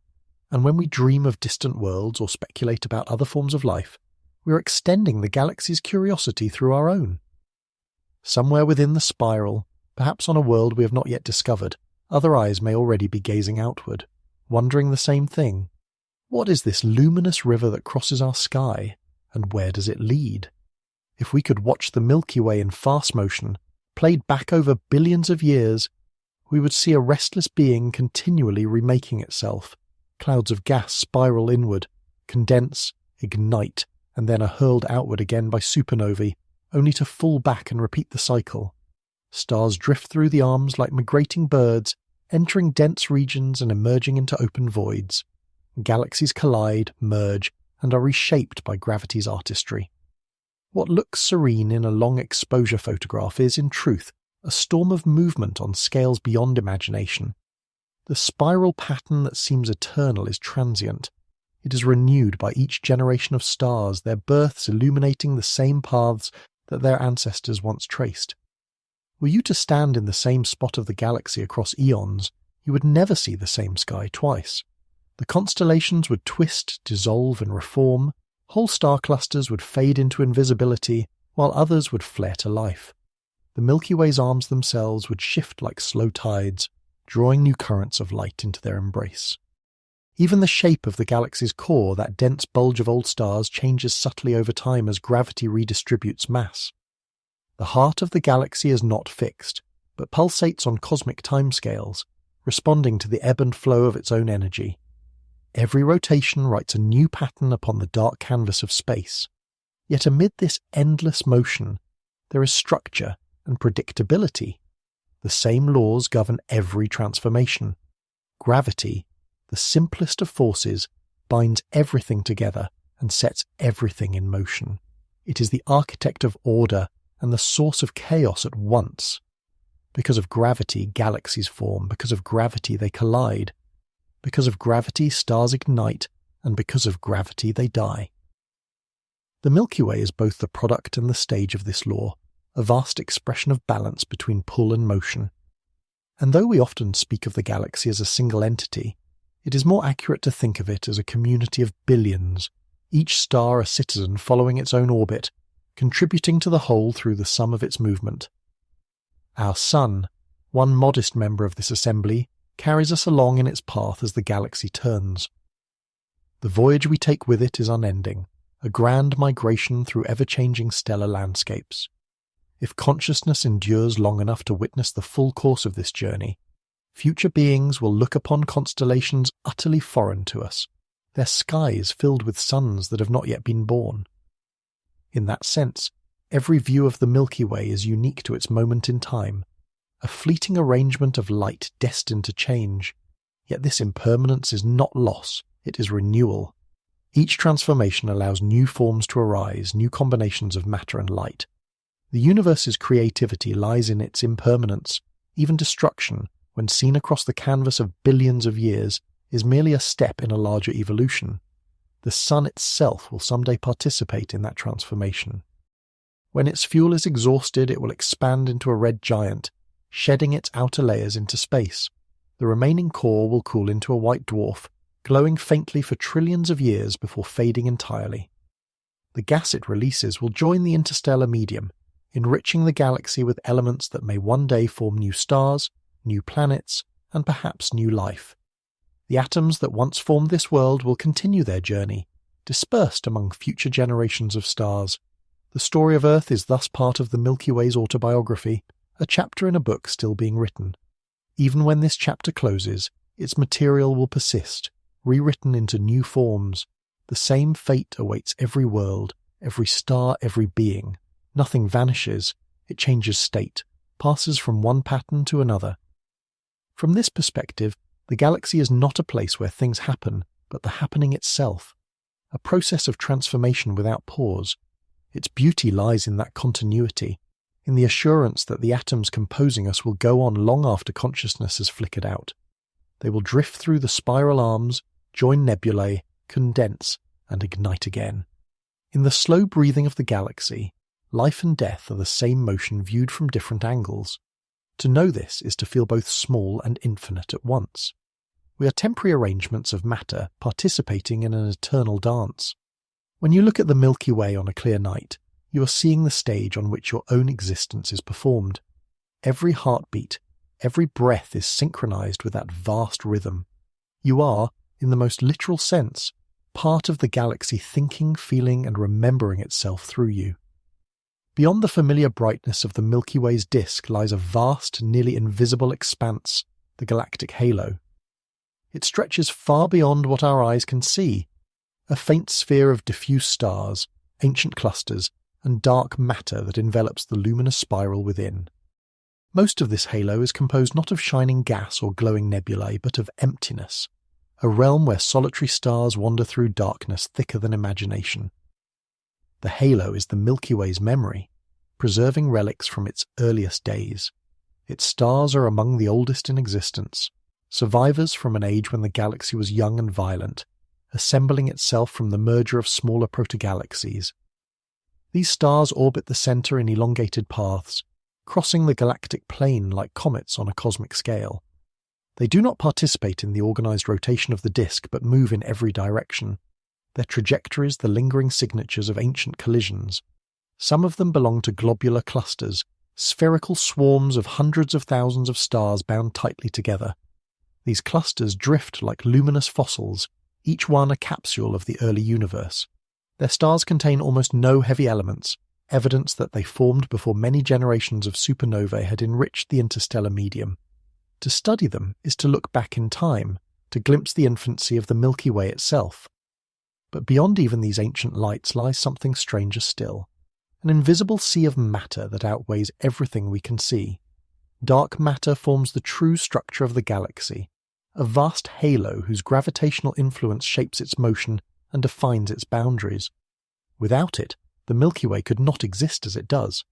And when we dream of distant worlds or speculate about other forms of life, we are extending the galaxy's curiosity through our own. Somewhere within the spiral, perhaps on a world we have not yet discovered, other eyes may already be gazing outward, wondering the same thing. What is this luminous river that crosses our sky, and where does it lead? If we could watch the Milky Way in fast motion, played back over billions of years, we would see a restless being continually remaking itself. Clouds of gas spiral inward, condense, ignite, and then are hurled outward again by supernovae, only to fall back and repeat the cycle. Stars drift through the arms like migrating birds, entering dense regions and emerging into open voids. Galaxies collide, merge, and are reshaped by gravity's artistry. What looks serene in a long exposure photograph is, in truth, a storm of movement on scales beyond imagination. The spiral pattern that seems eternal is transient. It is renewed by each generation of stars, their births illuminating the same paths that their ancestors once traced. Were you to stand in the same spot of the galaxy across eons, you would never see the same sky twice. The constellations would twist, dissolve, and reform. Whole star clusters would fade into invisibility, while others would flare to life. The Milky Way's arms themselves would shift like slow tides, drawing new currents of light into their embrace. Even the shape of the galaxy's core, that dense bulge of old stars, changes subtly over time as gravity redistributes mass. The heart of the galaxy is not fixed, but pulsates on cosmic timescales, responding to the ebb and flow of its own energy. Every rotation writes a new pattern upon the dark canvas of space. Yet amid this endless motion, there is structure and predictability. The same laws govern every transformation. Gravity, the simplest of forces, binds everything together and sets everything in motion. It is the architect of order and the source of chaos at once. Because of gravity, galaxies form. Because of gravity, they collide. Because of gravity, stars ignite, and because of gravity, they die. The Milky Way is both the product and the stage of this law, a vast expression of balance between pull and motion. And though we often speak of the galaxy as a single entity, it is more accurate to think of it as a community of billions, each star a citizen following its own orbit, contributing to the whole through the sum of its movement. Our Sun, one modest member of this assembly, carries us along in its path as the galaxy turns. The voyage we take with it is unending, a grand migration through ever-changing stellar landscapes. If consciousness endures long enough to witness the full course of this journey, future beings will look upon constellations utterly foreign to us, their skies filled with suns that have not yet been born. In that sense, every view of the Milky Way is unique to its moment in time, a fleeting arrangement of light destined to change. Yet this impermanence is not loss, it is renewal. Each transformation allows new forms to arise, new combinations of matter and light. The universe's creativity lies in its impermanence. Even destruction, when seen across the canvas of billions of years, is merely a step in a larger evolution. The sun itself will someday participate in that transformation. When its fuel is exhausted, it will expand into a red giant, shedding its outer layers into space. The remaining core will cool into a white dwarf, glowing faintly for trillions of years before fading entirely. The gas it releases will join the interstellar medium, enriching the galaxy with elements that may one day form new stars, new planets, and perhaps new life. The atoms that once formed this world will continue their journey, dispersed among future generations of stars. The story of Earth is thus part of the Milky Way's autobiography, a chapter in a book still being written. Even when this chapter closes, its material will persist, rewritten into new forms. The same fate awaits every world, every star, every being. Nothing vanishes, it changes state, passes from one pattern to another. From this perspective, the galaxy is not a place where things happen, but the happening itself, a process of transformation without pause. Its beauty lies in that continuity, in the assurance that the atoms composing us will go on long after consciousness has flickered out. They will drift through the spiral arms, join nebulae, condense, and ignite again. In the slow breathing of the galaxy, life and death are the same motion viewed from different angles. To know this is to feel both small and infinite at once. We are temporary arrangements of matter participating in an eternal dance. When you look at the Milky Way on a clear night, you are seeing the stage on which your own existence is performed. Every heartbeat, every breath is synchronized with that vast rhythm. You are, in the most literal sense, part of the galaxy thinking, feeling, and remembering itself through you. Beyond the familiar brightness of the Milky Way's disk lies a vast, nearly invisible expanse, the galactic halo. It stretches far beyond what our eyes can see, a faint sphere of diffuse stars, ancient clusters, and dark matter that envelops the luminous spiral within. Most of this halo is composed not of shining gas or glowing nebulae, but of emptiness, a realm where solitary stars wander through darkness thicker than imagination. The halo is the Milky Way's memory, preserving relics from its earliest days. Its stars are among the oldest in existence, survivors from an age when the galaxy was young and violent, assembling itself from the merger of smaller protogalaxies. These stars orbit the center in elongated paths, crossing the galactic plane like comets on a cosmic scale. They do not participate in the organized rotation of the disk but move in every direction, their trajectories the lingering signatures of ancient collisions. Some of them belong to globular clusters, spherical swarms of hundreds of thousands of stars bound tightly together. These clusters drift like luminous fossils, each one a capsule of the early universe. Their stars contain almost no heavy elements, evidence that they formed before many generations of supernovae had enriched the interstellar medium. To study them is to look back in time, to glimpse the infancy of the Milky Way itself. But beyond even these ancient lights lies something stranger still, an invisible sea of matter that outweighs everything we can see. Dark matter forms the true structure of the galaxy, a vast halo whose gravitational influence shapes its motion and defines its boundaries. Without it, the Milky Way could not exist as it does.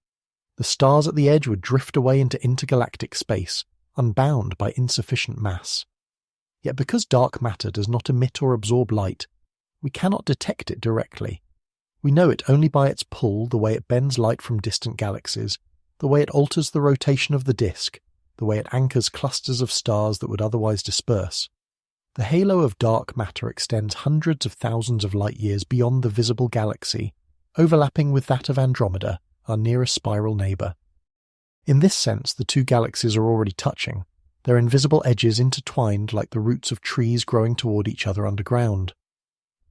The stars at the edge would drift away into intergalactic space, unbound by insufficient mass. Yet because dark matter does not emit or absorb light, we cannot detect it directly. We know it only by its pull, the way it bends light from distant galaxies, the way it alters the rotation of the disk, the way it anchors clusters of stars that would otherwise disperse. The halo of dark matter extends hundreds of thousands of light years beyond the visible galaxy, overlapping with that of Andromeda, our nearest spiral neighbour. In this sense, the two galaxies are already touching, their invisible edges intertwined like the roots of trees growing toward each other underground.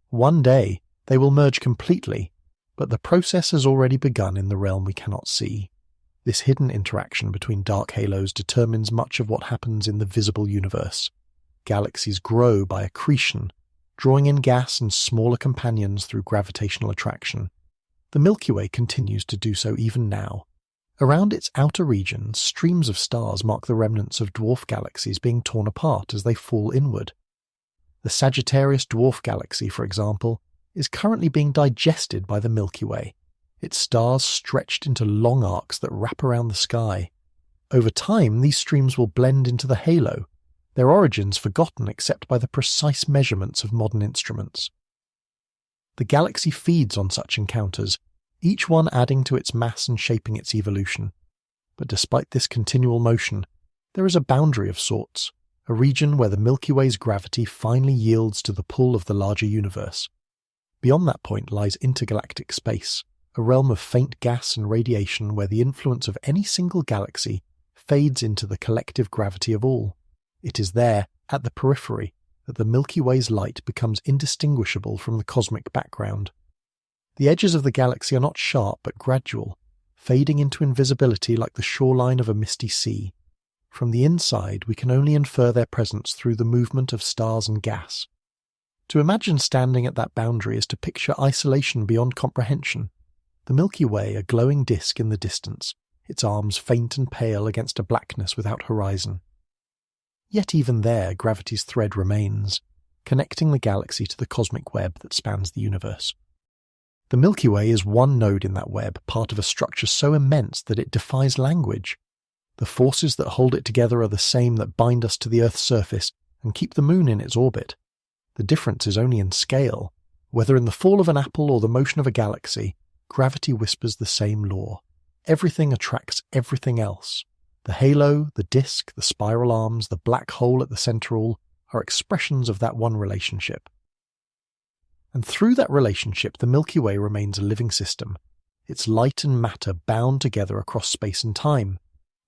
One day, they will merge completely, but the process has already begun in the realm we cannot see. This hidden interaction between dark halos determines much of what happens in the visible universe. Galaxies grow by accretion, drawing in gas and smaller companions through gravitational attraction. The Milky Way continues to do so even now. Around its outer regions, streams of stars mark the remnants of dwarf galaxies being torn apart as they fall inward. The Sagittarius dwarf galaxy, for example, is currently being digested by the Milky Way, its stars stretched into long arcs that wrap around the sky. Over time, these streams will blend into the halo, their origins forgotten except by the precise measurements of modern instruments. The galaxy feeds on such encounters, each one adding to its mass and shaping its evolution. But despite this continual motion, there is a boundary of sorts, a region where the Milky Way's gravity finally yields to the pull of the larger universe. Beyond that point lies intergalactic space, a realm of faint gas and radiation where the influence of any single galaxy fades into the collective gravity of all. It is there, at the periphery, that the Milky Way's light becomes indistinguishable from the cosmic background. The edges of the galaxy are not sharp but gradual, fading into invisibility like the shoreline of a misty sea. From the inside, we can only infer their presence through the movement of stars and gas. To imagine standing at that boundary is to picture isolation beyond comprehension. The Milky Way, a glowing disk in the distance, its arms faint and pale against a blackness without horizon. Yet even there, gravity's thread remains, connecting the galaxy to the cosmic web that spans the universe. The Milky Way is one node in that web, part of a structure so immense that it defies language. The forces that hold it together are the same that bind us to the Earth's surface and keep the Moon in its orbit. The difference is only in scale. Whether in the fall of an apple or the motion of a galaxy, gravity whispers the same law. Everything attracts everything else. The halo, the disk, the spiral arms, the black hole at the central are expressions of that one relationship. And through that relationship, the Milky Way remains a living system, its light and matter bound together across space and time.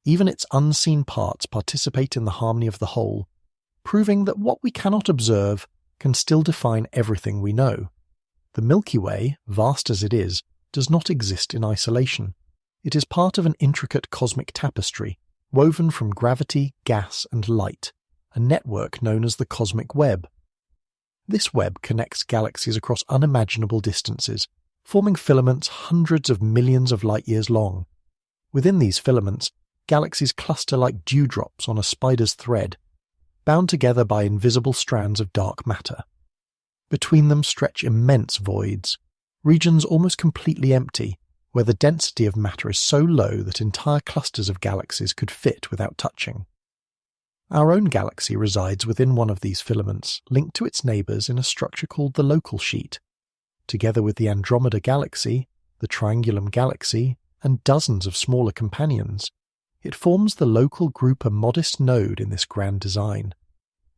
Even its unseen parts participate in the harmony of the whole, proving that what we cannot observe can still define everything we know. The Milky Way, vast as it is, does not exist in isolation. It is part of an intricate cosmic tapestry, woven from gravity, gas, and light, a network known as the cosmic web. This web connects galaxies across unimaginable distances, forming filaments hundreds of millions of light-years long. Within these filaments, galaxies cluster like dewdrops on a spider's thread, bound together by invisible strands of dark matter. Between them stretch immense voids, regions almost completely empty, where the density of matter is so low that entire clusters of galaxies could fit without touching. Our own galaxy resides within one of these filaments, linked to its neighbours in a structure called the local sheet. Together with the Andromeda galaxy, the Triangulum galaxy, and dozens of smaller companions, It forms the local group, a modest node in this grand design.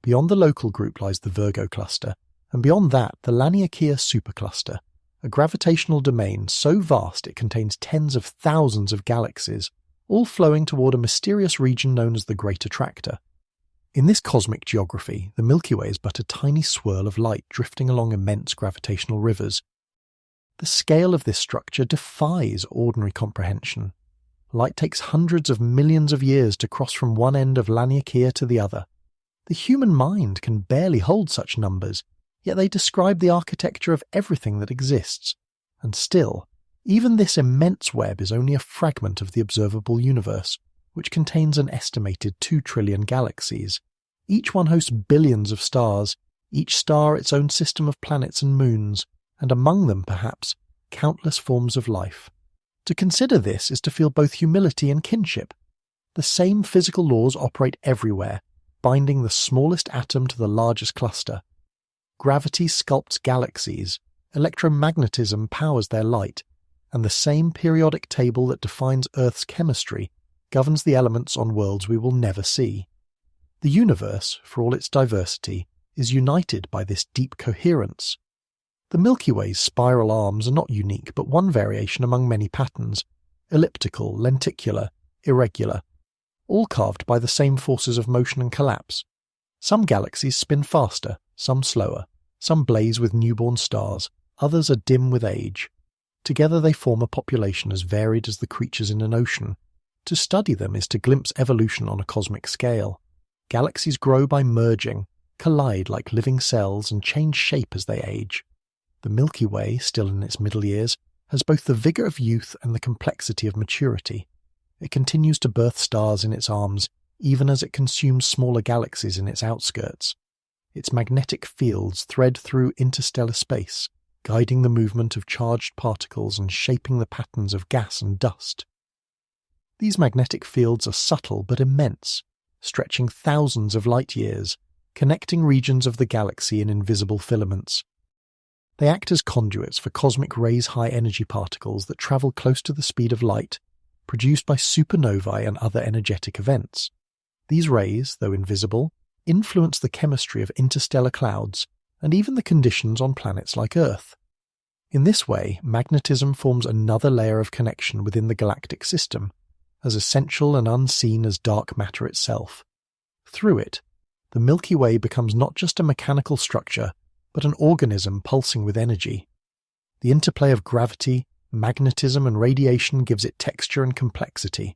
Beyond the local group lies the Virgo cluster, and beyond that the Laniakea supercluster, a gravitational domain so vast it contains tens of thousands of galaxies, all flowing toward a mysterious region known as the Great Attractor. In this cosmic geography, the Milky Way is but a tiny swirl of light drifting along immense gravitational rivers. The scale of this structure defies ordinary comprehension. Light takes hundreds of millions of years to cross from one end of Laniakea to the other. The human mind can barely hold such numbers, yet they describe the architecture of everything that exists. And still, even this immense web is only a fragment of the observable universe, which contains an estimated 2 trillion galaxies. Each one hosts billions of stars, each star its own system of planets and moons, and among them, perhaps, countless forms of life. To consider this is to feel both humility and kinship. The same physical laws operate everywhere, binding the smallest atom to the largest cluster. Gravity sculpts galaxies, electromagnetism powers their light, and the same periodic table that defines Earth's chemistry governs the elements on worlds we will never see. The universe, for all its diversity, is united by this deep coherence. The Milky Way's spiral arms are not unique, but one variation among many patterns: elliptical, lenticular, irregular, all carved by the same forces of motion and collapse. Some galaxies spin faster, some slower, some blaze with newborn stars, others are dim with age. Together they form a population as varied as the creatures in an ocean. To study them is to glimpse evolution on a cosmic scale. Galaxies grow by merging, collide like living cells, and change shape as they age. The Milky Way, still in its middle years, has both the vigour of youth and the complexity of maturity. It continues to birth stars in its arms, even as it consumes smaller galaxies in its outskirts. Its magnetic fields thread through interstellar space, guiding the movement of charged particles and shaping the patterns of gas and dust. These magnetic fields are subtle but immense, stretching thousands of light years, connecting regions of the galaxy in invisible filaments. They act as conduits for cosmic rays high-energy particles that travel close to the speed of light, produced by supernovae and other energetic events. These rays, though invisible, influence the chemistry of interstellar clouds and even the conditions on planets like Earth. In this way, magnetism forms another layer of connection within the galactic system, as essential and unseen as dark matter itself. Through it, the Milky Way becomes not just a mechanical structure, but an organism pulsing with energy. The interplay of gravity, magnetism, and radiation gives it texture and complexity.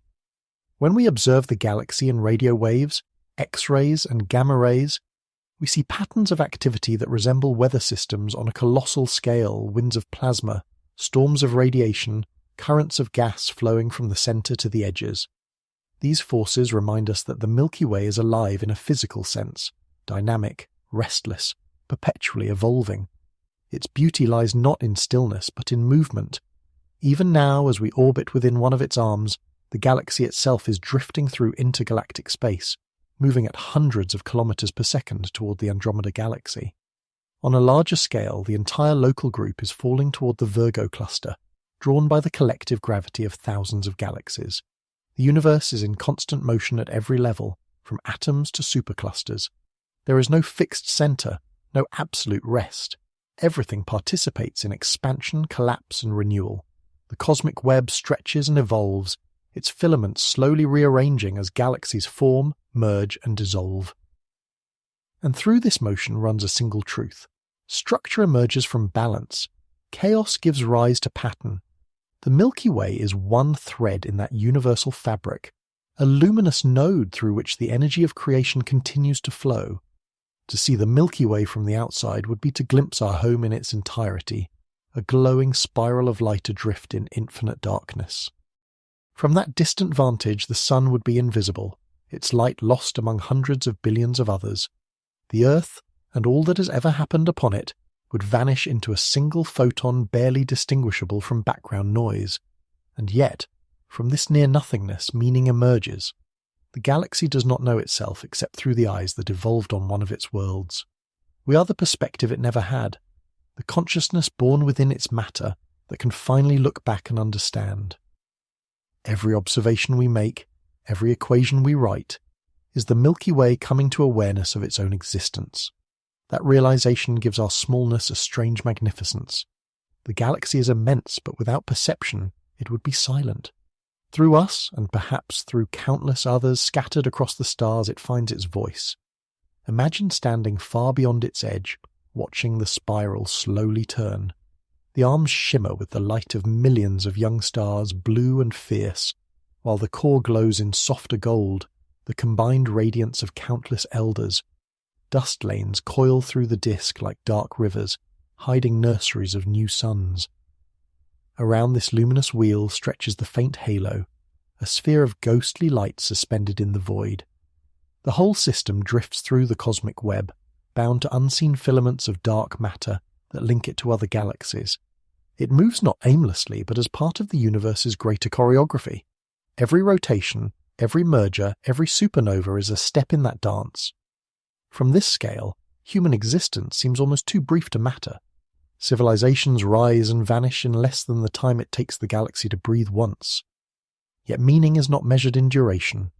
When we observe the galaxy in radio waves, X-rays, and gamma rays, we see patterns of activity that resemble weather systems on a colossal scale: winds of plasma, storms of radiation, currents of gas flowing from the center to the edges. These forces remind us that the Milky Way is alive in a physical sense, dynamic, restless, perpetually evolving. Its beauty lies not in stillness, but in movement. Even now, as we orbit within one of its arms, the galaxy itself is drifting through intergalactic space, moving at hundreds of kilometers per second toward the Andromeda Galaxy. On a larger scale, the entire local group is falling toward the Virgo cluster, drawn by the collective gravity of thousands of galaxies. The universe is in constant motion at every level, from atoms to superclusters. There is no fixed center, no absolute rest. Everything participates in expansion, collapse, and renewal. The cosmic web stretches and evolves, its filaments slowly rearranging as galaxies form, merge, and dissolve. And through this motion runs a single truth. Structure emerges from balance. Chaos gives rise to pattern. The Milky Way is one thread in that universal fabric, a luminous node through which the energy of creation continues to flow. To see the Milky Way from the outside would be to glimpse our home in its entirety, a glowing spiral of light adrift in infinite darkness. From that distant vantage, the sun would be invisible, its light lost among hundreds of billions of others. The Earth, and all that has ever happened upon it, would vanish into a single photon barely distinguishable from background noise. And yet, from this near-nothingness, meaning emerges. The galaxy does not know itself except through the eyes that evolved on one of its worlds. We are the perspective it never had, the consciousness born within its matter that can finally look back and understand. Every observation we make, every equation we write, is the Milky Way coming to awareness of its own existence. That realization gives our smallness a strange magnificence. The galaxy is immense, but without perception, it would be silent. Through us, and perhaps through countless others scattered across the stars, it finds its voice. Imagine standing far beyond its edge, watching the spiral slowly turn. The arms shimmer with the light of millions of young stars, blue and fierce, while the core glows in softer gold, the combined radiance of countless elders. Dust lanes coil through the disk like dark rivers, hiding nurseries of new suns. Around this luminous wheel stretches the faint halo, a sphere of ghostly light suspended in the void. The whole system drifts through the cosmic web, bound to unseen filaments of dark matter that link it to other galaxies. It moves not aimlessly, but as part of the universe's greater choreography. Every rotation, every merger, every supernova is a step in that dance. From this scale, human existence seems almost too brief to matter. Civilizations rise and vanish in less than the time it takes the galaxy to breathe once. Yet meaning is not measured in duration.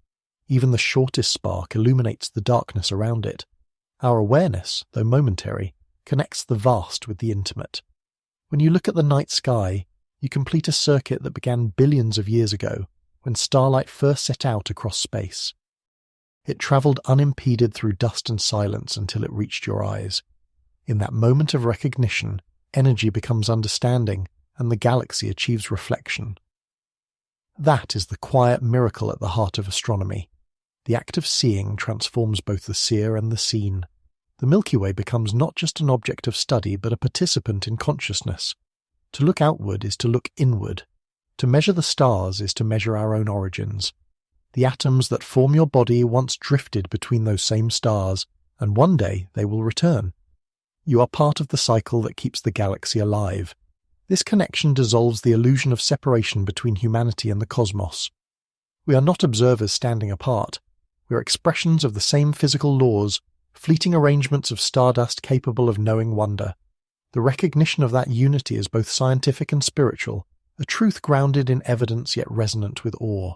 Even the shortest spark illuminates the darkness around it. Our awareness, though momentary, connects the vast with the intimate. When you look at the night sky, you complete a circuit that began billions of years ago, when starlight first set out across space. It travelled unimpeded through dust and silence until it reached your eyes. In that moment of recognition, energy becomes understanding, and the galaxy achieves reflection. That is the quiet miracle at the heart of astronomy. The act of seeing transforms both the seer and the seen. The Milky Way becomes not just an object of study, but a participant in consciousness. To look outward is to look inward. To measure the stars is to measure our own origins. The atoms that form your body once drifted between those same stars, and one day they will return. You are part of the cycle that keeps the galaxy alive. This connection dissolves the illusion of separation between humanity and the cosmos. We are not observers standing apart. We are expressions of the same physical laws, fleeting arrangements of stardust capable of knowing wonder. The recognition of that unity is both scientific and spiritual, a truth grounded in evidence yet resonant with awe.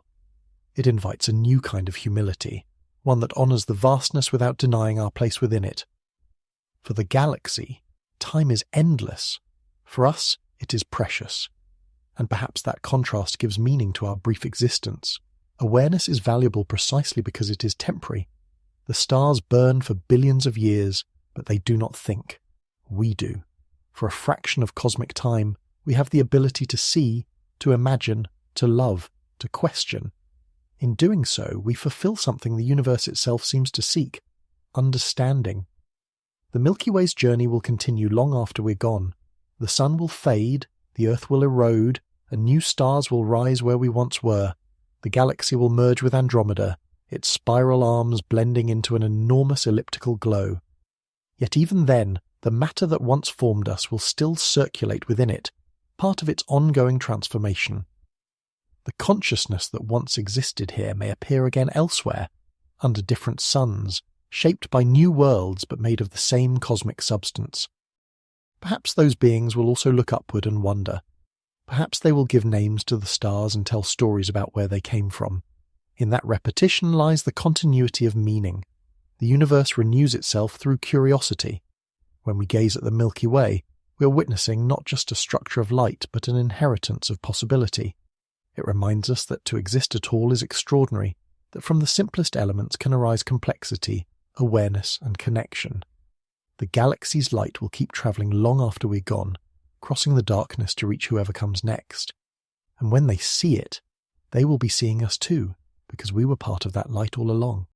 It invites a new kind of humility, one that honors the vastness without denying our place within it. For the galaxy, time is endless. For us, it is precious. And perhaps that contrast gives meaning to our brief existence. Awareness is valuable precisely because it is temporary. The stars burn for billions of years, but they do not think. We do. For a fraction of cosmic time, we have the ability to see, to imagine, to love, to question. In doing so, we fulfill something the universe itself seems to seek: understanding. The Milky Way's journey will continue long after we're gone. The sun will fade, the earth will erode, and new stars will rise where we once were. The galaxy will merge with Andromeda, its spiral arms blending into an enormous elliptical glow. Yet even then, the matter that once formed us will still circulate within it, part of its ongoing transformation. The consciousness that once existed here may appear again elsewhere, under different suns, shaped by new worlds but made of the same cosmic substance. Perhaps those beings will also look upward and wonder. Perhaps they will give names to the stars and tell stories about where they came from. In that repetition lies the continuity of meaning. The universe renews itself through curiosity. When we gaze at the Milky Way, we are witnessing not just a structure of light, but an inheritance of possibility. It reminds us that to exist at all is extraordinary, that from the simplest elements can arise complexity, awareness, and connection. The galaxy's light will keep travelling long after we're gone, crossing the darkness to reach whoever comes next. And when they see it, they will be seeing us too, because we were part of that light all along.